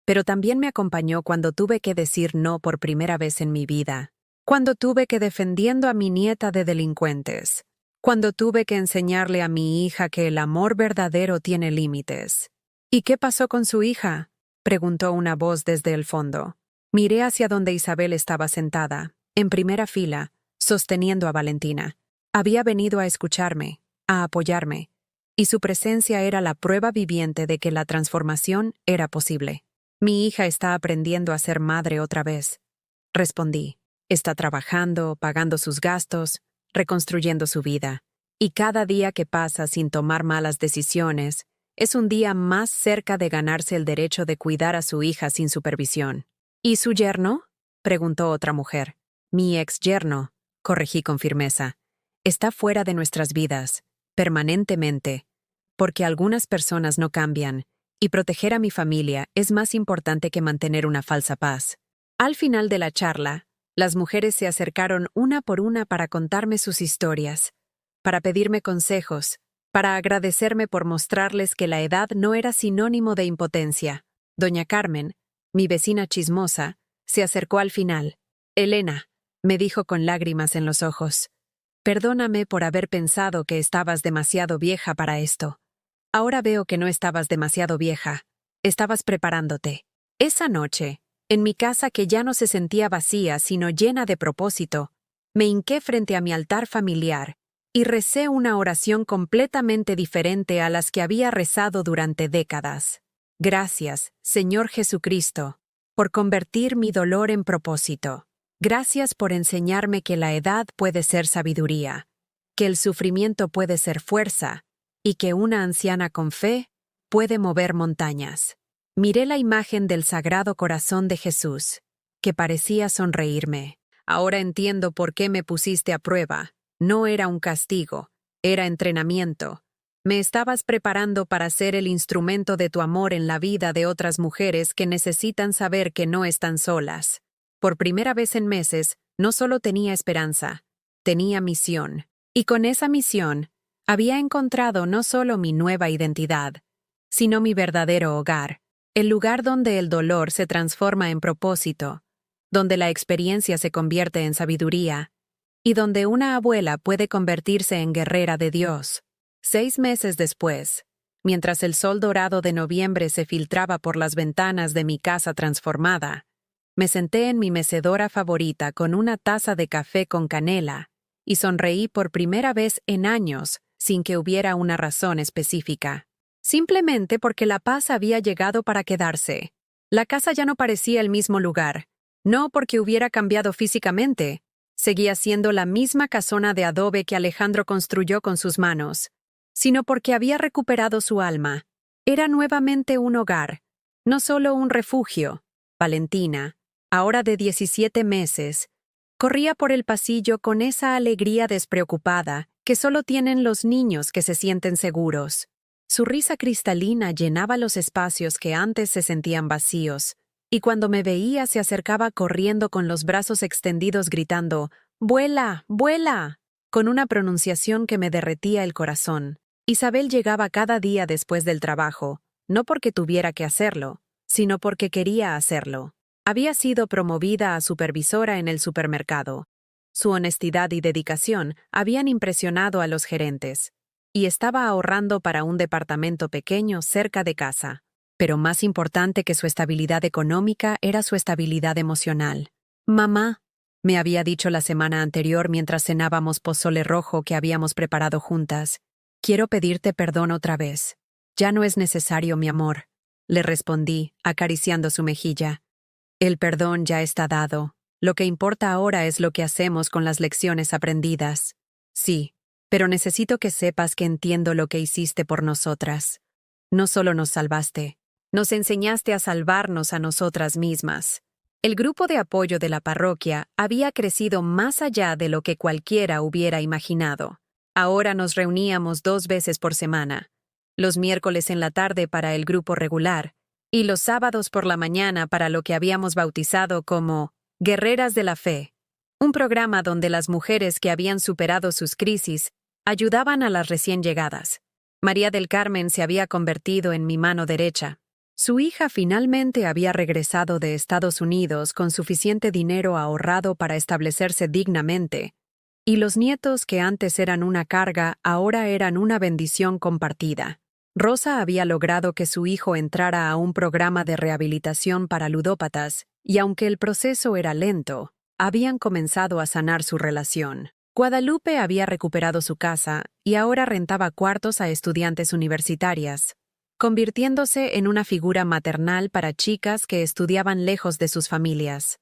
Pero también me acompañó cuando tuve que decir no por primera vez en mi vida. Cuando tuve que defendiendo a mi nieta de delincuentes. Cuando tuve que enseñarle a mi hija que el amor verdadero tiene límites. ¿Y qué pasó con su hija?, preguntó una voz desde el fondo. Miré hacia donde Isabel estaba sentada, en primera fila, sosteniendo a Valentina. Había venido a escucharme, a apoyarme, y su presencia era la prueba viviente de que la transformación era posible. Mi hija está aprendiendo a ser madre otra vez, respondí. Está trabajando, pagando sus gastos, reconstruyendo su vida. Y cada día que pasa sin tomar malas decisiones, es un día más cerca de ganarse el derecho de cuidar a su hija sin supervisión. ¿Y su yerno?, preguntó otra mujer. Mi ex yerno, corregí con firmeza. Está fuera de nuestras vidas, permanentemente, porque algunas personas no cambian, y proteger a mi familia es más importante que mantener una falsa paz. Al final de la charla, las mujeres se acercaron una por una para contarme sus historias, para pedirme consejos, para agradecerme por mostrarles que la edad no era sinónimo de impotencia. Doña Carmen, mi vecina chismosa, se acercó al final. Elena, me dijo con lágrimas en los ojos, perdóname por haber pensado que estabas demasiado vieja para esto. Ahora veo que no estabas demasiado vieja. Estabas preparándote. Esa noche, en mi casa que ya no se sentía vacía sino llena de propósito, me hinqué frente a mi altar familiar y recé una oración completamente diferente a las que había rezado durante décadas. Gracias, Señor Jesucristo, por convertir mi dolor en propósito. Gracias por enseñarme que la edad puede ser sabiduría, que el sufrimiento puede ser fuerza y que una anciana con fe puede mover montañas. Miré la imagen del Sagrado Corazón de Jesús, que parecía sonreírme. Ahora entiendo por qué me pusiste a prueba. No era un castigo, era entrenamiento. Me estabas preparando para ser el instrumento de tu amor en la vida de otras mujeres que necesitan saber que no están solas. Por primera vez en meses, no solo tenía esperanza, tenía misión. Y con esa misión, había encontrado no solo mi nueva identidad, sino mi verdadero hogar. El lugar donde el dolor se transforma en propósito, donde la experiencia se convierte en sabiduría, y donde una abuela puede convertirse en guerrera de Dios. 6 meses después, mientras el sol dorado de noviembre se filtraba por las ventanas de mi casa transformada, me senté en mi mecedora favorita con una taza de café con canela y sonreí por primera vez en años sin que hubiera una razón específica. Simplemente porque la paz había llegado para quedarse. La casa ya no parecía el mismo lugar. No porque hubiera cambiado físicamente. Seguía siendo la misma casona de adobe que Alejandro construyó con sus manos, sino porque había recuperado su alma. Era nuevamente un hogar, no solo un refugio. Valentina, ahora de 17 meses, corría por el pasillo con esa alegría despreocupada que solo tienen los niños que se sienten seguros. Su risa cristalina llenaba los espacios que antes se sentían vacíos, y cuando me veía se acercaba corriendo con los brazos extendidos gritando, «¡Vuela! ¡Vuela!», con una pronunciación que me derretía el corazón. Isabel llegaba cada día después del trabajo, no porque tuviera que hacerlo, sino porque quería hacerlo. Había sido promovida a supervisora en el supermercado. Su honestidad y dedicación habían impresionado a los gerentes, y estaba ahorrando para un departamento pequeño cerca de casa. Pero más importante que su estabilidad económica era su estabilidad emocional. «Mamá», me había dicho la semana anterior mientras cenábamos pozole rojo que habíamos preparado juntas, «quiero pedirte perdón otra vez». «Ya no es necesario, mi amor», le respondí, acariciando su mejilla. «El perdón ya está dado. Lo que importa ahora es lo que hacemos con las lecciones aprendidas». «Sí, pero necesito que sepas que entiendo lo que hiciste por nosotras. No solo nos salvaste, Nos enseñaste a salvarnos a nosotras mismas. El grupo de apoyo de la parroquia había crecido más allá de lo que cualquiera hubiera imaginado. Ahora nos reuníamos 2 veces por semana, los miércoles en la tarde para el grupo regular y los sábados por la mañana para lo que habíamos bautizado como Guerreras de la Fe, un programa donde las mujeres que habían superado sus crisis ayudaban a las recién llegadas. María del Carmen se había convertido en mi mano derecha. Su hija finalmente había regresado de Estados Unidos con suficiente dinero ahorrado para establecerse dignamente, y los nietos que antes eran una carga ahora eran una bendición compartida. Rosa había logrado que su hijo entrara a un programa de rehabilitación para ludópatas, y aunque el proceso era lento, habían comenzado a sanar su relación. Guadalupe había recuperado su casa y ahora rentaba cuartos a estudiantes universitarias, convirtiéndose en una figura maternal para chicas que estudiaban lejos de sus familias.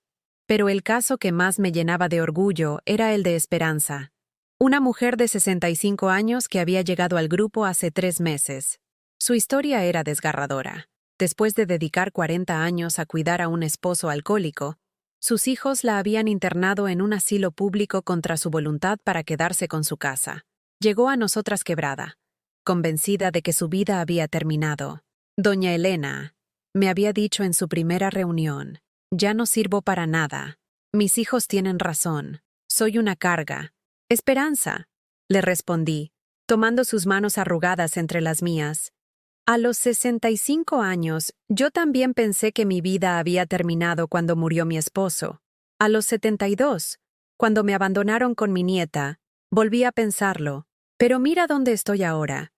Pero el caso que más me llenaba de orgullo era el de Esperanza, una mujer de 65 años que había llegado al grupo hace 3 meses. Su historia era desgarradora. Después de dedicar 40 años a cuidar a un esposo alcohólico, sus hijos la habían internado en un asilo público contra su voluntad para quedarse con su casa. Llegó a nosotras quebrada, convencida de que su vida había terminado. Doña Elena me había dicho en su primera reunión: ya no sirvo para nada. Mis hijos tienen razón. Soy una carga. Esperanza, le respondí, tomando sus manos arrugadas entre las mías. A los 65 años, yo también pensé que mi vida había terminado cuando murió mi esposo. A los 72, cuando me abandonaron con mi nieta, volví a pensarlo. Pero mira dónde estoy ahora,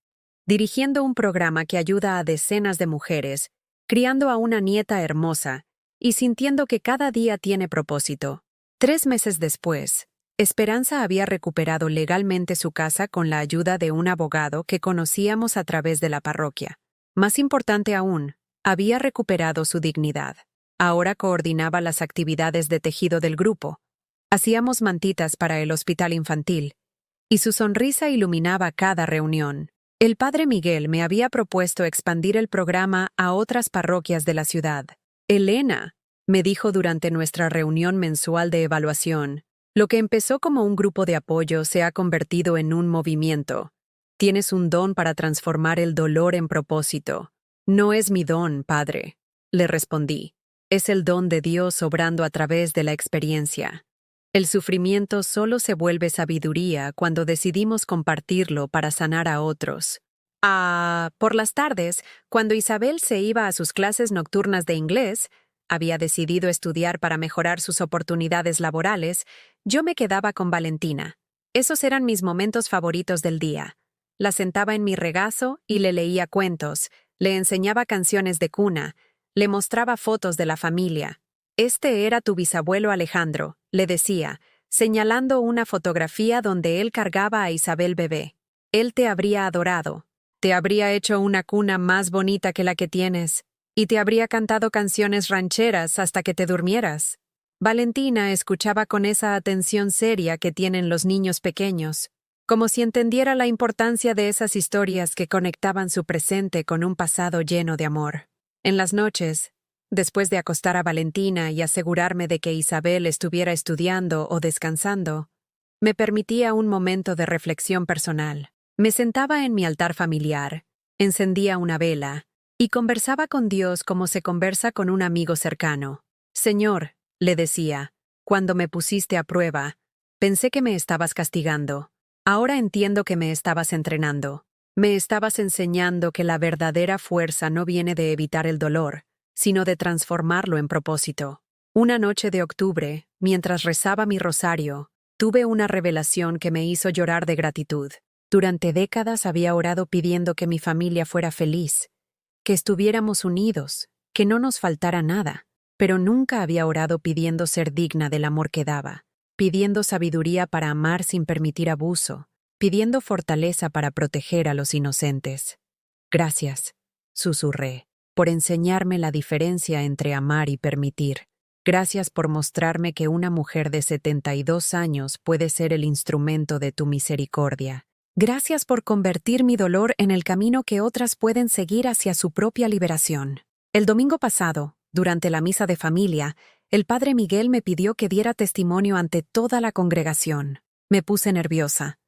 dirigiendo un programa que ayuda a decenas de mujeres, criando a una nieta hermosa y sintiendo que cada día tiene propósito. 3 meses después, Esperanza había recuperado legalmente su casa con la ayuda de un abogado que conocíamos a través de la parroquia. Más importante aún, había recuperado su dignidad. Ahora coordinaba las actividades de tejido del grupo. Hacíamos mantitas para el hospital infantil, y su sonrisa iluminaba cada reunión. El padre Miguel me había propuesto expandir el programa a otras parroquias de la ciudad. Elena, me dijo durante nuestra reunión mensual de evaluación, lo que empezó como un grupo de apoyo se ha convertido en un movimiento. Tienes un don para transformar el dolor en propósito. No es mi don, padre, le respondí. Es el don de Dios obrando a través de la experiencia. El sufrimiento solo se vuelve sabiduría cuando decidimos compartirlo para sanar a otros. Por las tardes, cuando Isabel se iba a sus clases nocturnas de inglés, había decidido estudiar para mejorar sus oportunidades laborales, yo me quedaba con Valentina. Esos eran mis momentos favoritos del día. La sentaba en mi regazo y le leía cuentos, le enseñaba canciones de cuna, le mostraba fotos de la familia. Este era tu bisabuelo Alejandro, le decía, señalando una fotografía donde él cargaba a Isabel bebé. Él te habría adorado, te habría hecho una cuna más bonita que la que tienes, y te habría cantado canciones rancheras hasta que te durmieras. Valentina escuchaba con esa atención seria que tienen los niños pequeños, como si entendiera la importancia de esas historias que conectaban su presente con un pasado lleno de amor. En las noches, después de acostar a Valentina y asegurarme de que Isabel estuviera estudiando o descansando, me permitía un momento de reflexión personal. Me sentaba en mi altar familiar, encendía una vela, y conversaba con Dios como se conversa con un amigo cercano. Señor, le decía, cuando me pusiste a prueba, pensé que me estabas castigando. Ahora entiendo que me estabas entrenando. Me estabas enseñando que la verdadera fuerza no viene de evitar el dolor, sino de transformarlo en propósito. Una noche de octubre, mientras rezaba mi rosario, tuve una revelación que me hizo llorar de gratitud. Durante décadas había orado pidiendo que mi familia fuera feliz, que estuviéramos unidos, que no nos faltara nada, pero nunca había orado pidiendo ser digna del amor que daba, pidiendo sabiduría para amar sin permitir abuso, pidiendo fortaleza para proteger a los inocentes. Gracias, susurré, por enseñarme la diferencia entre amar y permitir. Gracias por mostrarme que una mujer de 72 años puede ser el instrumento de tu misericordia. Gracias por convertir mi dolor en el camino que otras pueden seguir hacia su propia liberación. El domingo pasado, durante la misa de familia, el padre Miguel me pidió que diera testimonio ante toda la congregación. Me puse nerviosa.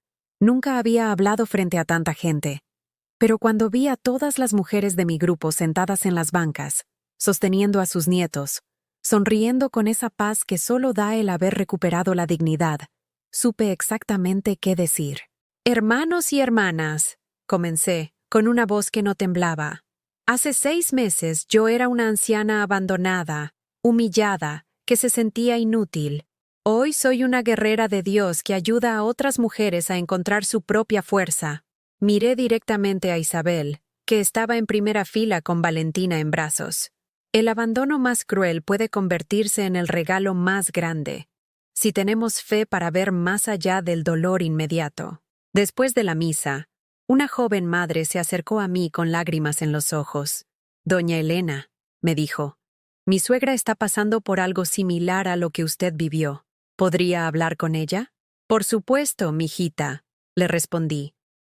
Nunca había hablado frente a tanta gente. Pero cuando vi a todas las mujeres de mi grupo sentadas en las bancas, sosteniendo a sus nietos, sonriendo con esa paz que solo da el haber recuperado la dignidad, supe exactamente qué decir. Hermanos y hermanas, comencé, con una voz que no temblaba. Hace 6 meses yo era una anciana abandonada, humillada, que se sentía inútil. Hoy soy una guerrera de Dios que ayuda a otras mujeres a encontrar su propia fuerza. Miré directamente a Isabel, que estaba en primera fila con Valentina en brazos. El abandono más cruel puede convertirse en el regalo más grande, si tenemos fe para ver más allá del dolor inmediato. Después de la misa, una joven madre se acercó a mí con lágrimas en los ojos. Doña Elena, me dijo, mi suegra está pasando por algo similar a lo que usted vivió. ¿Podría hablar con ella? Por supuesto, mijita, le respondí.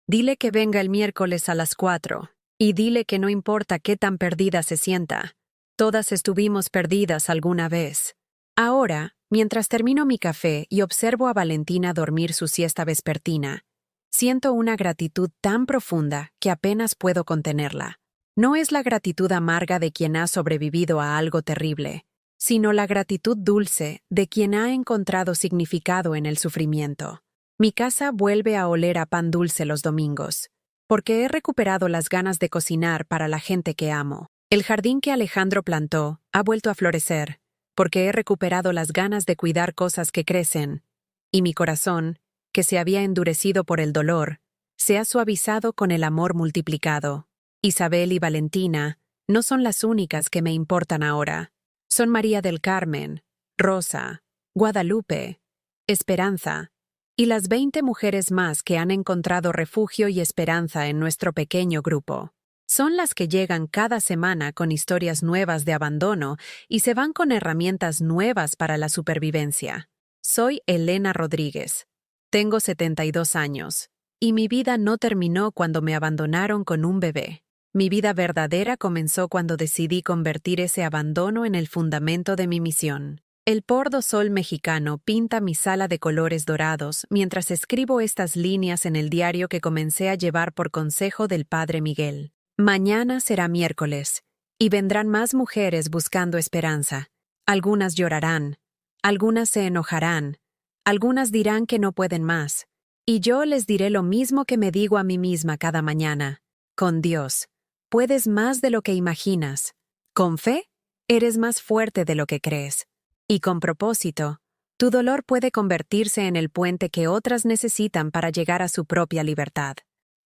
Dile que venga el miércoles a las 4, y dile que no importa qué tan perdida se sienta. Todas estuvimos perdidas alguna vez. Ahora, mientras termino mi café y observo a Valentina dormir su siesta vespertina, siento una gratitud tan profunda que apenas puedo contenerla. No es la gratitud amarga de quien ha sobrevivido a algo terrible, sino la gratitud dulce de quien ha encontrado significado en el sufrimiento. Mi casa vuelve a oler a pan dulce los domingos, porque he recuperado las ganas de cocinar para la gente que amo. El jardín que Alejandro plantó ha vuelto a florecer, porque he recuperado las ganas de cuidar cosas que crecen, y mi corazón, que se había endurecido por el dolor, se ha suavizado con el amor multiplicado. Isabel y Valentina no son las únicas que me importan ahora. Son María del Carmen, Rosa, Guadalupe, Esperanza, y las 20 mujeres más que han encontrado refugio y esperanza en nuestro pequeño grupo. Son las que llegan cada semana con historias nuevas de abandono y se van con herramientas nuevas para la supervivencia. Soy Elena Rodríguez. Tengo 72 años, y mi vida no terminó cuando me abandonaron con un bebé. Mi vida verdadera comenzó cuando decidí convertir ese abandono en el fundamento de mi misión. El pordo sol mexicano pinta mi sala de colores dorados mientras escribo estas líneas en el diario que comencé a llevar por consejo del padre Miguel. Mañana será miércoles, y vendrán más mujeres buscando esperanza. Algunas llorarán, algunas se enojarán, algunas dirán que no pueden más, y yo les diré lo mismo que me digo a mí misma cada mañana. Con Dios, puedes más de lo que imaginas. Con fe, eres más fuerte de lo que crees. Y con propósito, tu dolor puede convertirse en el puente que otras necesitan para llegar a su propia libertad.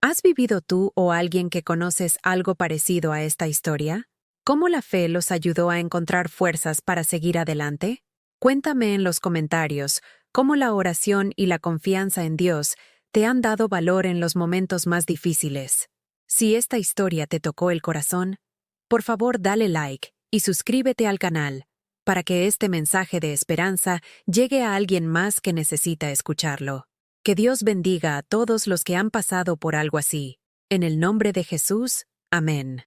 ¿Has vivido tú o alguien que conoces algo parecido a esta historia? ¿Cómo la fe los ayudó a encontrar fuerzas para seguir adelante? Cuéntame en los comentarios cómo la oración y la confianza en Dios te han dado valor en los momentos más difíciles. Si esta historia te tocó el corazón, por favor dale like y suscríbete al canal para que este mensaje de esperanza llegue a alguien más que necesita escucharlo. Que Dios bendiga a todos los que han pasado por algo así. En el nombre de Jesús, amén.